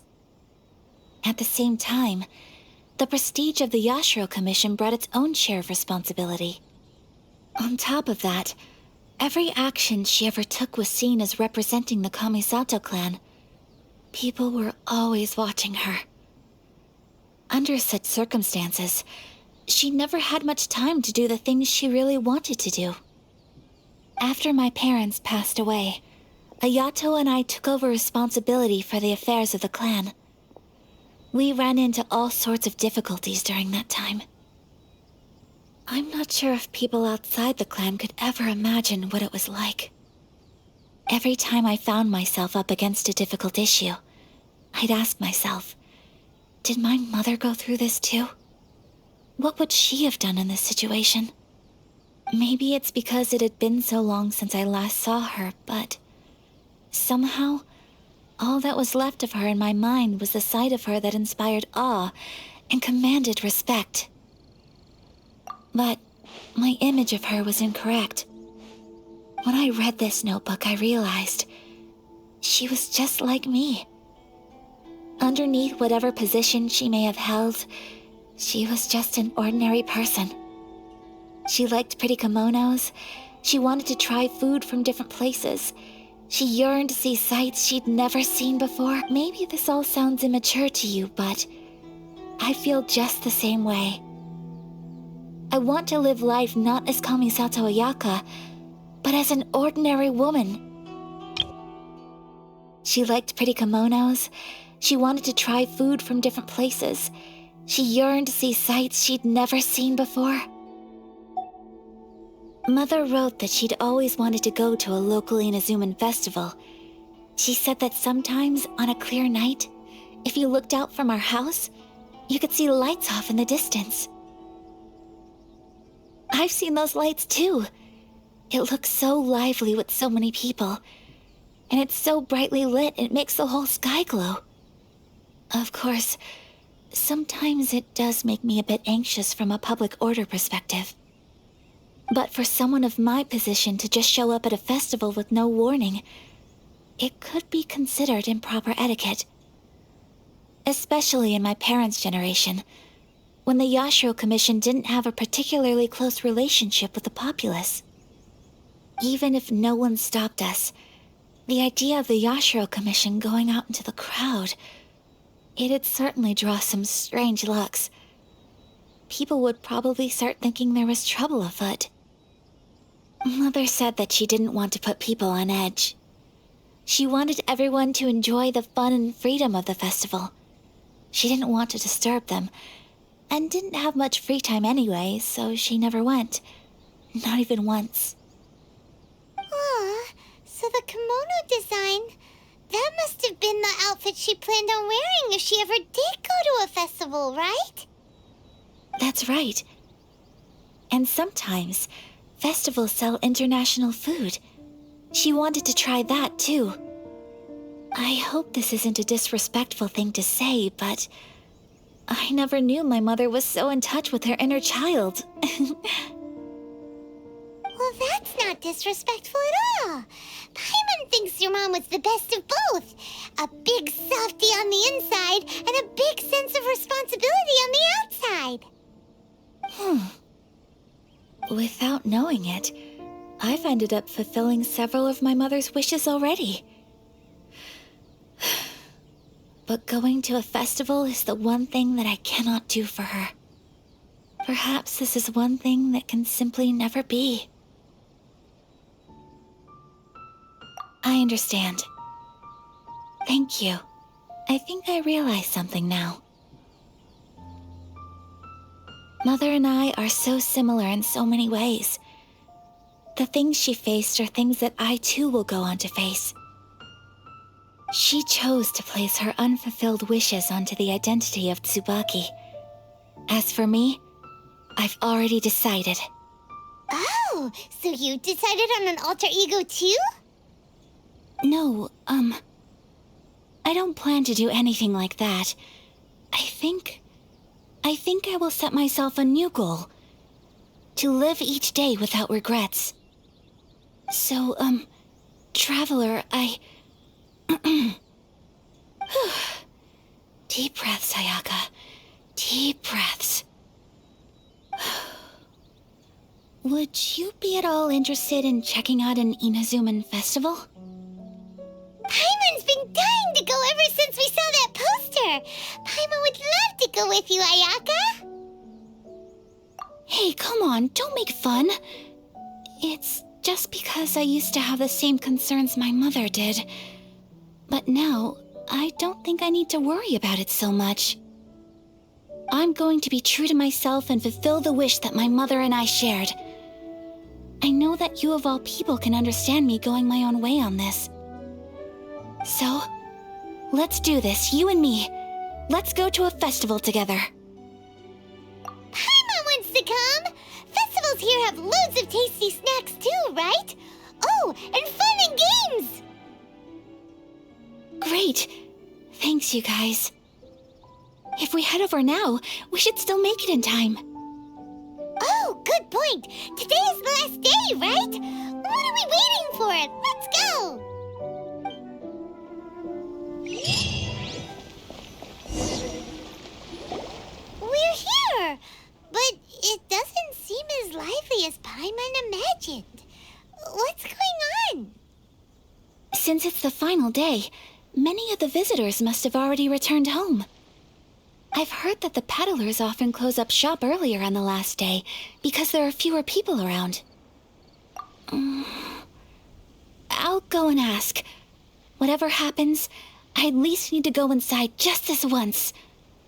At the same time, the prestige of the Yashiro Commission brought its own share of responsibility. On top of that, every action she ever took was seen as representing the Kamisato clan. People were always watching her. Under such circumstances, she never had much time to do the things she really wanted to do. After my parents passed away, Ayato and I took over responsibility for the affairs of the clan. We ran into all sorts of difficulties during that time. I'm not sure if people outside the clan could ever imagine what it was like. Every time I found myself up against a difficult issue, I'd ask myself, did my mother go through this too? What would she have done in this situation? Maybe it's because it had been so long since I last saw her, but somehow, all that was left of her in my mind was the sight of her that inspired awe and commanded respect. But my image of her was incorrect. When I read this notebook, I realized she was just like me. Underneath whatever position she may have held, she was just an ordinary person. She liked pretty kimonos. She wanted to try food from different places. She yearned to see sights she'd never seen before. Maybe this all sounds immature to you, but I feel just the same way. I want to live life not as Kamisato Ayaka, but as an ordinary woman. She liked pretty kimonos. She wanted to try food from different places. She yearned to see sights she'd never seen before. Mother wrote that she'd always wanted to go to a local Inazuman festival. She said that sometimes, on a clear night, if you looked out from our house, you could see lights off in the distance. I've seen those lights too. It looks so lively with so many people. And it's so brightly lit, it makes the whole sky glow. Of course, sometimes it does make me a bit anxious from a public order perspective. But for someone of my position to just show up at a festival with no warning, it could be considered improper etiquette. Especially in my parents' generation, when the Yashiro Commission didn't have a particularly close relationship with the populace. Even if no one stopped us, the idea of the Yashiro Commission going out into the crowd, it'd certainly draw some strange looks. People would probably start thinking there was trouble afoot. Mother said that she didn't want to put people on edge. She wanted everyone to enjoy the fun and freedom of the festival. She didn't want to disturb them, and didn't have much free time anyway, so she never went. Not even once. Aw, so the kimono design, that must have been the outfit she planned on wearing if she ever did go to a festival, right? That's right. And sometimes, festivals sell international food. She wanted to try that, too. I hope this isn't a disrespectful thing to say, but I never knew my mother was so in touch with her inner child. Well, that's not disrespectful at all. Paimon thinks your mom was the best of both. A big softy on the inside and a big sense of responsibility on the outside. Without knowing it, I've ended up fulfilling several of my mother's wishes already. But going to a festival is the one thing that I cannot do for her. Perhaps this is one thing that can simply never be. I understand. Thank you. I think I realize something now. Mother and I are so similar in so many ways. The things she faced are things that I too will go on to face. She chose to place her unfulfilled wishes onto the identity of Tsubaki. As for me, I've already decided. Oh, so you decided on an alter ego too? No, I don't plan to do anything like that. I think I will set myself a new goal. To live each day without regrets. So, Traveler, Deep breaths, Ayaka. Deep breaths. Would you be at all interested in checking out an Inazuman festival? Paimon's been dying to go ever since we saw that poster. Paimon would love to go with you, Ayaka. Hey, come on, don't make fun. It's just because I used to have the same concerns my mother did. But now, I don't think I need to worry about it so much. I'm going to be true to myself and fulfill the wish that my mother and I shared. I know that you of all people can understand me going my own way on this. So, let's do this, you and me. Let's go to a festival together. Paimon wants to come. Festivals here have loads of tasty snacks too, right? Oh, and fun and games. Great. Thanks, you guys. If we head over now, we should still make it in time. Oh, good point. Today is the last day, right? What are we waiting for? Let's go. We're here, but it doesn't seem as lively as Paimon imagined. What's going on? Since it's the final day, many of the visitors must have already returned home. I've heard that the peddlers often close up shop earlier on the last day because there are fewer people around. I'll go and ask. Whatever happens, I at least need to go inside just this once.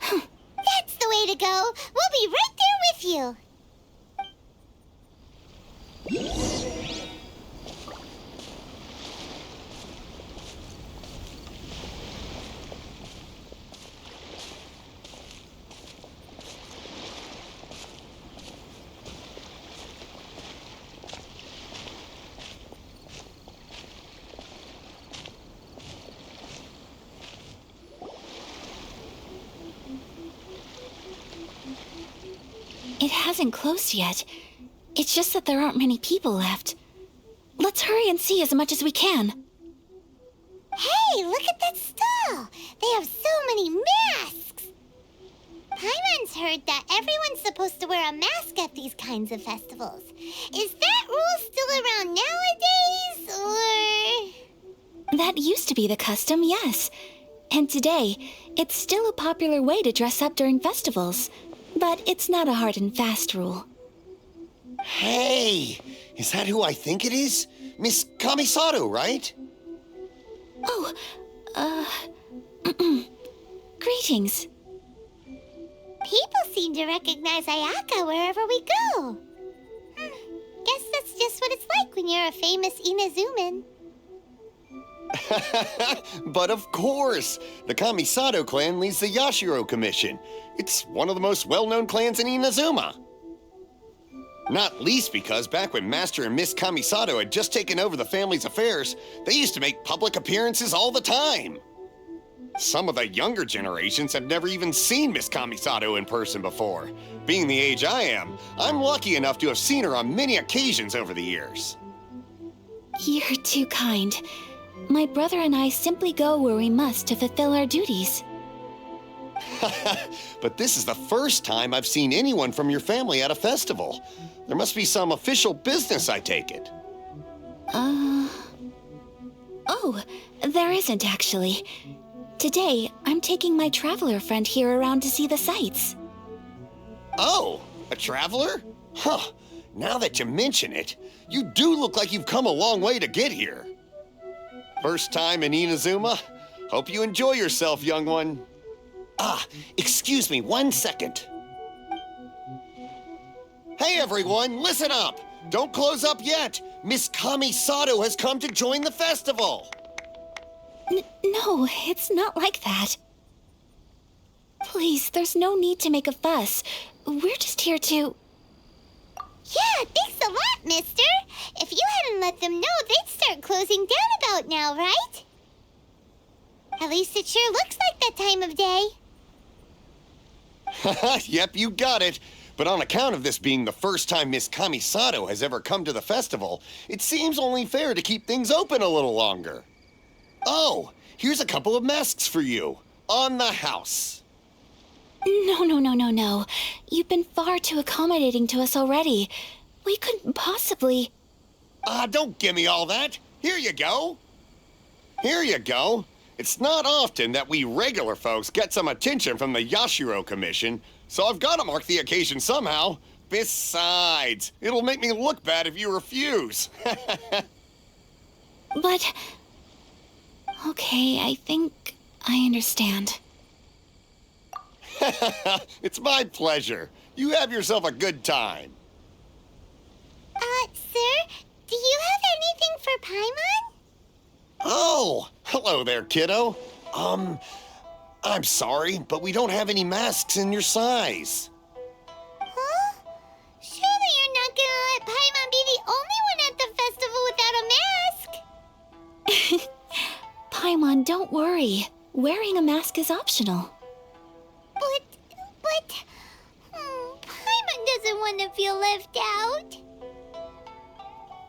That's the way to go. We'll be right there with you. It hasn't closed yet. It's just that there aren't many people left. Let's hurry and see as much as we can. Hey, look at that stall! They have so many masks! Paimon's heard that everyone's supposed to wear a mask at these kinds of festivals. Is that rule still around nowadays, or...? That used to be the custom, yes. And today, it's still a popular way to dress up during festivals. But it's not a hard and fast rule. Hey! Is that who I think it is? Miss Kamisato, right? Oh, greetings. People seem to recognize Ayaka wherever we go. Guess that's just what it's like when you're a famous Inazuman. But of course! The Kamisato clan leads the Yashiro Commission. It's one of the most well-known clans in Inazuma. Not least because back when Master and Miss Kamisato had just taken over the family's affairs, they used to make public appearances all the time. Some of the younger generations have never even seen Miss Kamisato in person before. Being the age I am, I'm lucky enough to have seen her on many occasions over the years. You're too kind. My brother and I simply go where we must to fulfill our duties. But this is the first time I've seen anyone from your family at a festival. There must be some official business, I take it. Oh, there isn't actually. Today, I'm taking my traveler friend here around to see the sights. Oh, a traveler? Huh, now that you mention it, you do look like you've come a long way to get here. First time in Inazuma? Hope you enjoy yourself, young one. Ah, excuse me 1 second. Hey everyone, listen up! Don't close up yet! Miss Kamisato has come to join the festival! No, it's not like that. Please, there's no need to make a fuss. We're just here to... Yeah, thanks a lot, mister. If you hadn't let them know, they'd start closing down about now, right? At least it sure looks like that time of day. Yep, you got it. But on account of this being the first time Miss Kamisato has ever come to the festival, it seems only fair to keep things open a little longer. Oh, here's a couple of masks for you. On the house. No. You've been far too accommodating to us already. We couldn't possibly... Don't give me all that. Here you go. Here you go. It's not often that we regular folks get some attention from the Yashiro Commission, so I've got to mark the occasion somehow. Besides, it'll make me look bad if you refuse. But... Okay, I think I understand. It's my pleasure. You have yourself a good time. Sir, do you have anything for Paimon? Oh, hello there, kiddo. I'm sorry, but we don't have any masks in your size. Huh? Surely you're not gonna let Paimon be the only one at the festival without a mask? Paimon, don't worry. Wearing a mask is optional. But... Paimon doesn't want to feel left out.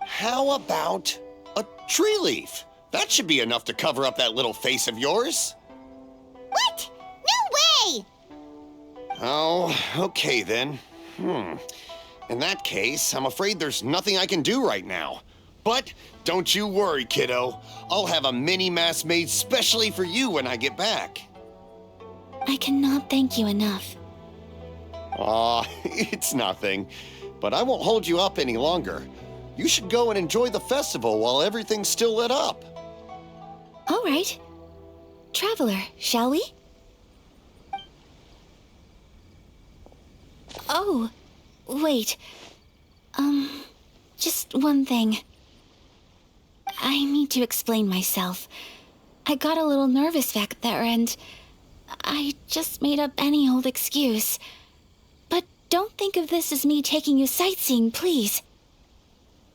How about a tree leaf? That should be enough to cover up that little face of yours. What? No way! Oh, okay then. In that case, I'm afraid there's nothing I can do right now. But don't you worry, kiddo. I'll have a mini mask made specially for you when I get back. I cannot thank you enough. Aw, it's nothing. But I won't hold you up any longer. You should go and enjoy the festival while everything's still lit up. All right. Traveler, shall we? Oh, wait. Just one thing. I need to explain myself. I got a little nervous back there and I just made up any old excuse. But don't think of this as me taking you sightseeing, please.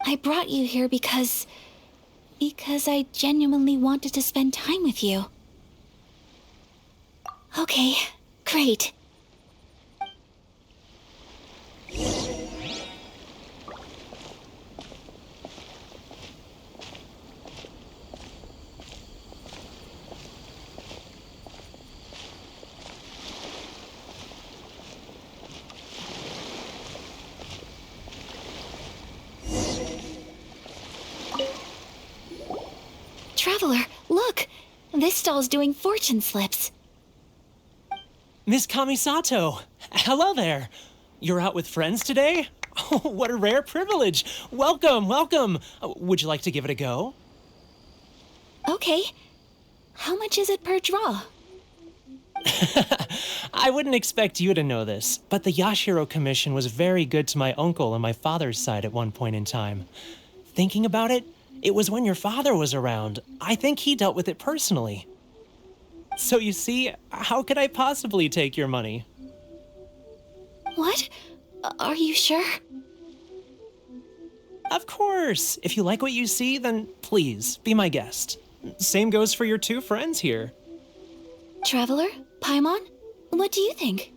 I brought you here because I genuinely wanted to spend time with you. Okay, great. This stall's doing fortune slips. Miss Kamisato, hello there. You're out with friends today? Oh, what a rare privilege. Welcome, welcome. Would you like to give it a go? Okay. How much is it per draw? I wouldn't expect you to know this, but the Yashiro Commission was very good to my uncle on my father's side at one point in time. Thinking about it, it was when your father was around. I think he dealt with it personally. So you see, how could I possibly take your money? What? Are you sure? Of course. If you like what you see, then please, be my guest. Same goes for your two friends here. Traveler? Paimon? What do you think?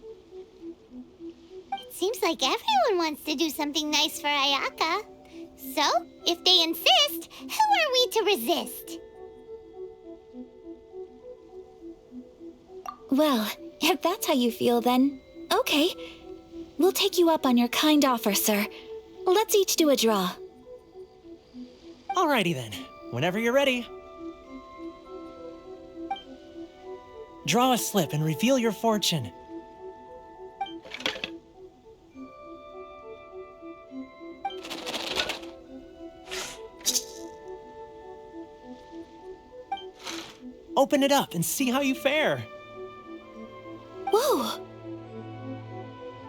It seems like everyone wants to do something nice for Ayaka. So, if they insist, who are we to resist? Well, if that's how you feel, then okay. We'll take you up on your kind offer, sir. Let's each do a draw. Alrighty then. Whenever you're ready. Draw a slip and reveal your fortune. Open it up and see how you fare. Whoa!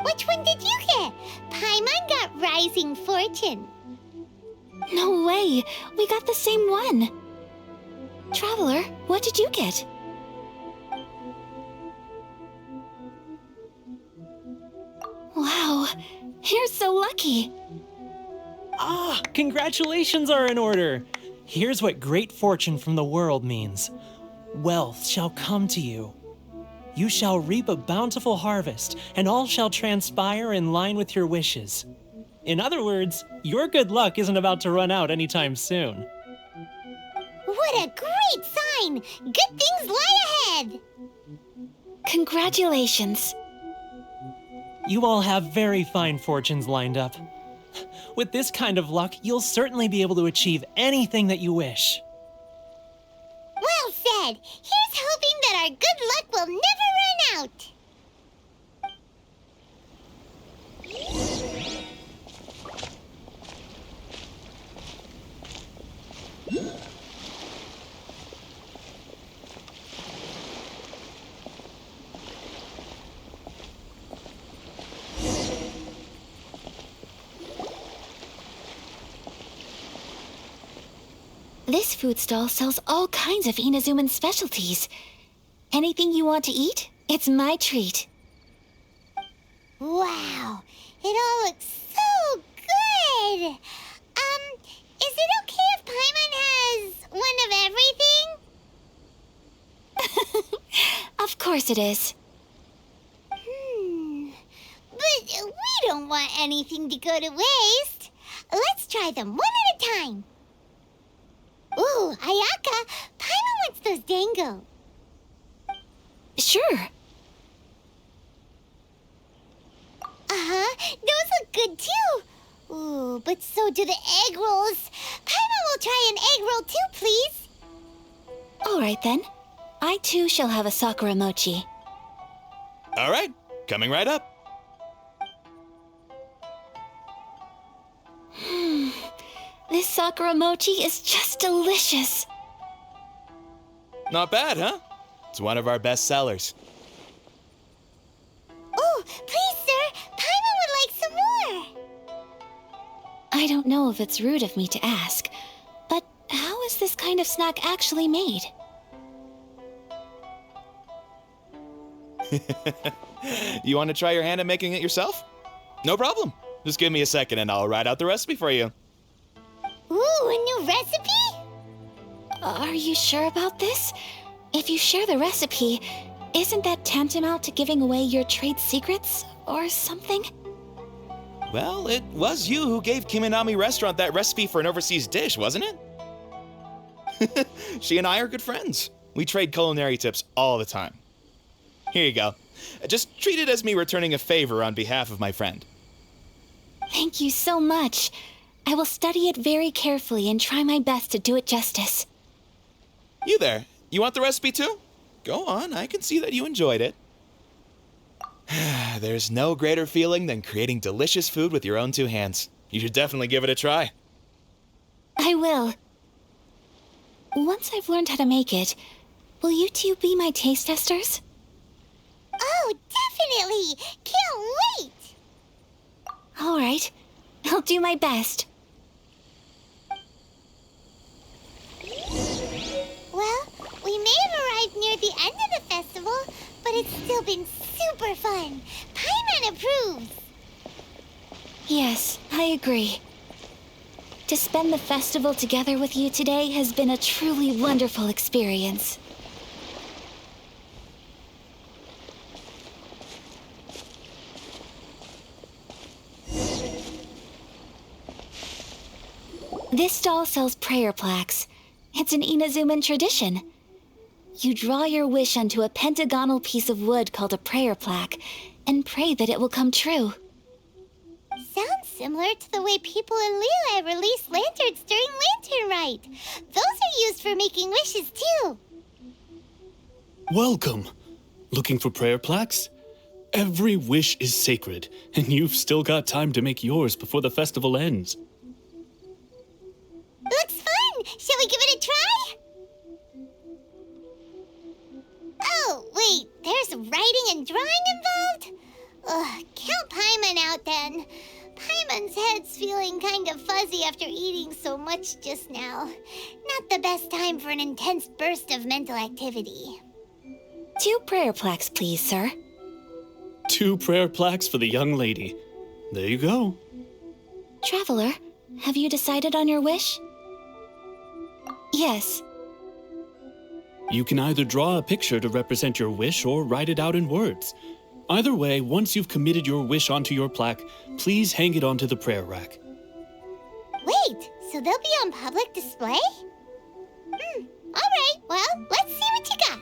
Which one did you get? Paimon got Rising Fortune. No way! We got the same one! Traveler, what did you get? Wow, you're so lucky! Ah, congratulations are in order. Here's what great fortune from the world means. Wealth shall come to you. You shall reap a bountiful harvest, and all shall transpire in line with your wishes. In other words, your good luck isn't about to run out anytime soon. What a great sign! Good things lie ahead! Congratulations. You all have very fine fortunes lined up. With this kind of luck, you'll certainly be able to achieve anything that you wish. Well said! Here's hoping that our good luck will never run out! This food stall sells all kinds of Inazuman specialties. Anything you want to eat, it's my treat. Wow! It all looks so good! Is it okay if Paimon has one of everything? Of course it is. But we don't want anything to go to waste. Let's try them one at a time. Ooh, Ayaka, Paimon wants those dango. Sure. Those look good too. Ooh, but so do the egg rolls. Paimon will try an egg roll too, please. All right then. I too shall have a Sakura mochi. All right, coming right up. This Sakura mochi is just delicious. Not bad, huh? It's one of our best sellers. Oh, please, sir. Paimon would like some more. I don't know if it's rude of me to ask, but how is this kind of snack actually made? You want to try your hand at making it yourself? No problem. Just give me a second and I'll write out the recipe for you. Ooh, a new recipe? Are you sure about this? If you share the recipe, isn't that tantamount to giving away your trade secrets or something? Well, it was you who gave Kiminami Restaurant that recipe for an overseas dish, wasn't it? She and I are good friends. We trade culinary tips all the time. Here you go. Just treat it as me returning a favor on behalf of my friend. Thank you so much. I will study it very carefully and try my best to do it justice. You there. You want the recipe too? Go on, I can see that you enjoyed it. There's no greater feeling than creating delicious food with your own two hands. You should definitely give it a try. I will. Once I've learned how to make it, will you two be my taste testers? Oh, definitely! Can't wait! All right. I'll do my best. Well, we may have arrived near the end of the festival, but it's still been super fun. Paimon approves. Yes, I agree. To spend the festival together with you today has been a truly wonderful experience. This stall sells prayer plaques. It's an Inazuman tradition. You draw your wish onto a pentagonal piece of wood called a prayer plaque and pray that it will come true. Sounds similar to the way people in Liyue release lanterns during Lantern Rite. Those are used for making wishes, too. Welcome. Looking for prayer plaques? Every wish is sacred, and you've still got time to make yours before the festival ends. Looks fun! Shall we give it a try? Oh, wait, there's writing and drawing involved? Ugh, count Paimon out then. Paimon's head's feeling kind of fuzzy after eating so much just now. Not the best time for an intense burst of mental activity. 2 prayer plaques, please, sir. 2 prayer plaques for the young lady. There you go. Traveler, have you decided on your wish? Yes. You can either draw a picture to represent your wish or write it out in words. Either way, once you've committed your wish onto your plaque, please hang it onto the prayer rack. Wait, so they'll be on public display? Alright, well, let's see what you got.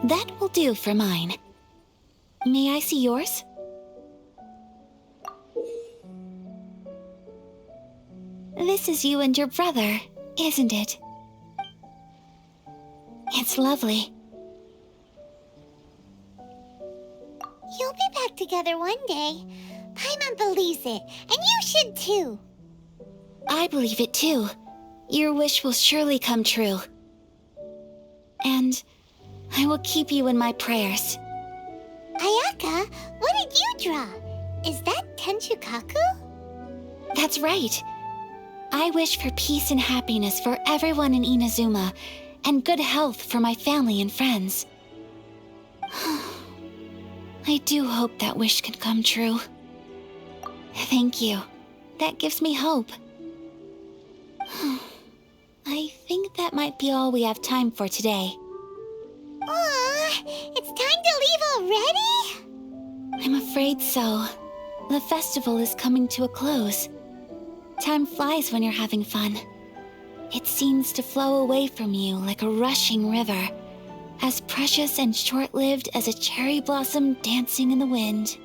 That will do for mine. May I see yours? This is you and your brother, isn't it? It's lovely. You'll be back together one day. Paimon believes it, and you should too. I believe it too. Your wish will surely come true. And I will keep you in my prayers. Ayaka, what did you draw? Is that Tenchukaku? That's right. I wish for peace and happiness for everyone in Inazuma, and good health for my family and friends. I do hope that wish can come true. Thank you. That gives me hope. I think that might be all we have time for today. Aw, it's time to leave already? I'm afraid so. The festival is coming to a close. Time flies when you're having fun. It seems to flow away from you like a rushing river, as precious and short-lived as a cherry blossom dancing in the wind.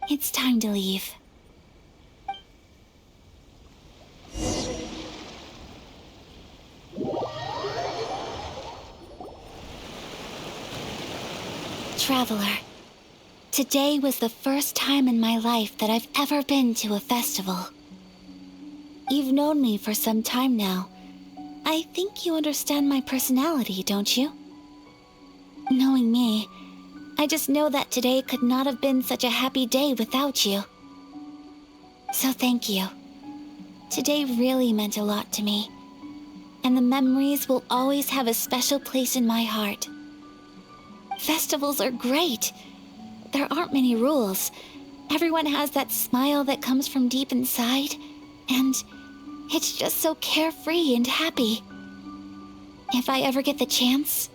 It's time to leave. Traveler, today was the first time in my life that I've ever been to a festival. You've known me for some time now. I think you understand my personality, don't you? Knowing me, I just know that today could not have been such a happy day without you. So thank you. Today really meant a lot to me, and the memories will always have a special place in my heart. Festivals are great. There aren't many rules. Everyone has that smile that comes from deep inside, and it's just so carefree and happy. If I ever get the chance,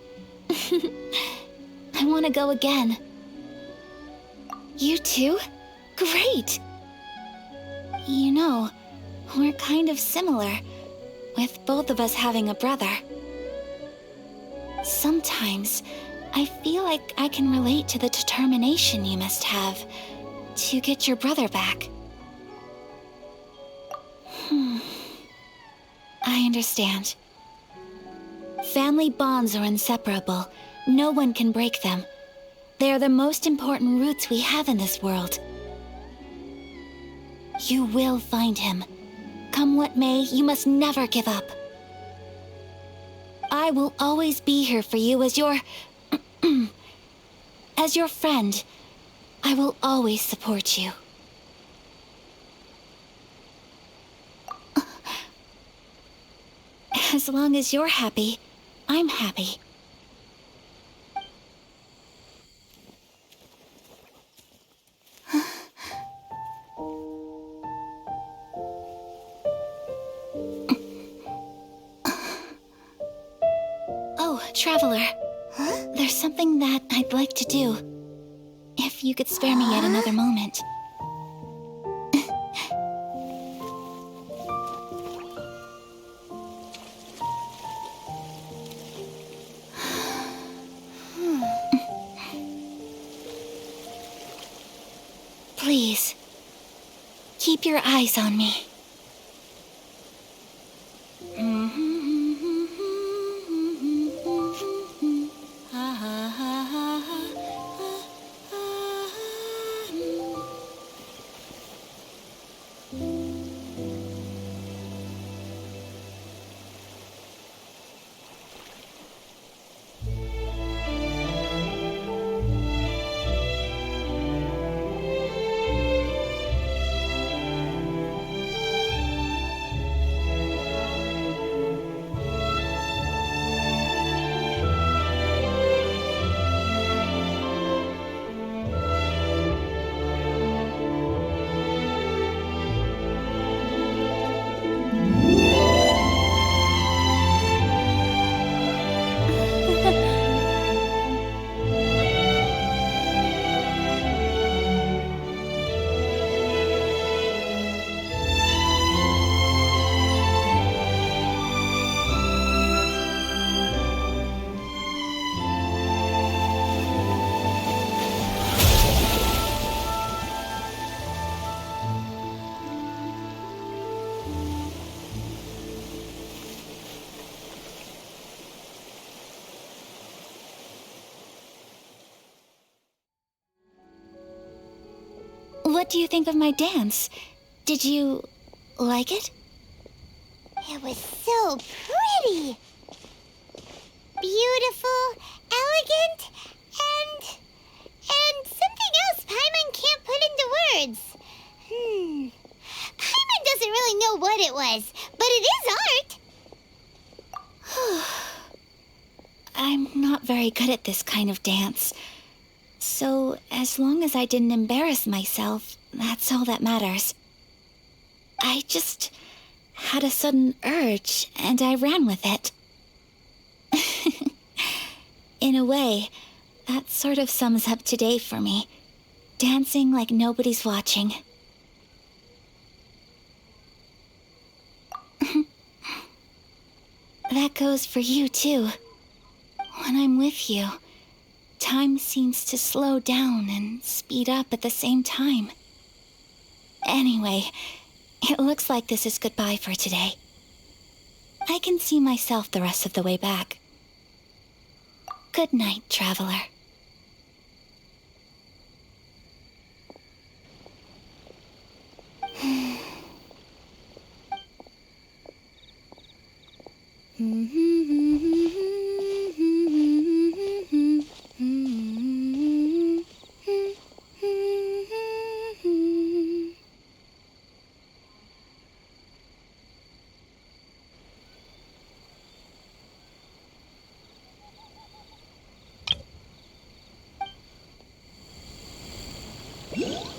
I want to go again. You too? Great! You know, we're kind of similar, with both of us having a brother. Sometimes, I feel like I can relate to the determination you must have to get your brother back. I understand. Family bonds are inseparable. No one can break them. They are the most important roots we have in this world. You will find him. Come what may, you must never give up. I will always be here for you as your... as your friend. I will always support you. As long as you're happy, I'm happy. Oh, Traveler. Huh? There's something that I'd like to do. If you could spare me yet another moment. Please, keep your eyes on me. What do you think of my dance? Did you like it? It was so pretty. Beautiful, elegant, and something else Paimon can't put into words. Paimon doesn't really know what it was, but it is art. I'm not very good at this kind of dance. So, as long as I didn't embarrass myself, that's all that matters. I just had a sudden urge, and I ran with it. In a way, that sort of sums up today for me. Dancing like nobody's watching. That goes for you, too. When I'm with you, time seems to slow down and speed up at the same time. Anyway, it looks like this is goodbye for today. I can see myself the rest of the way back. Good night, Traveler. Yeah.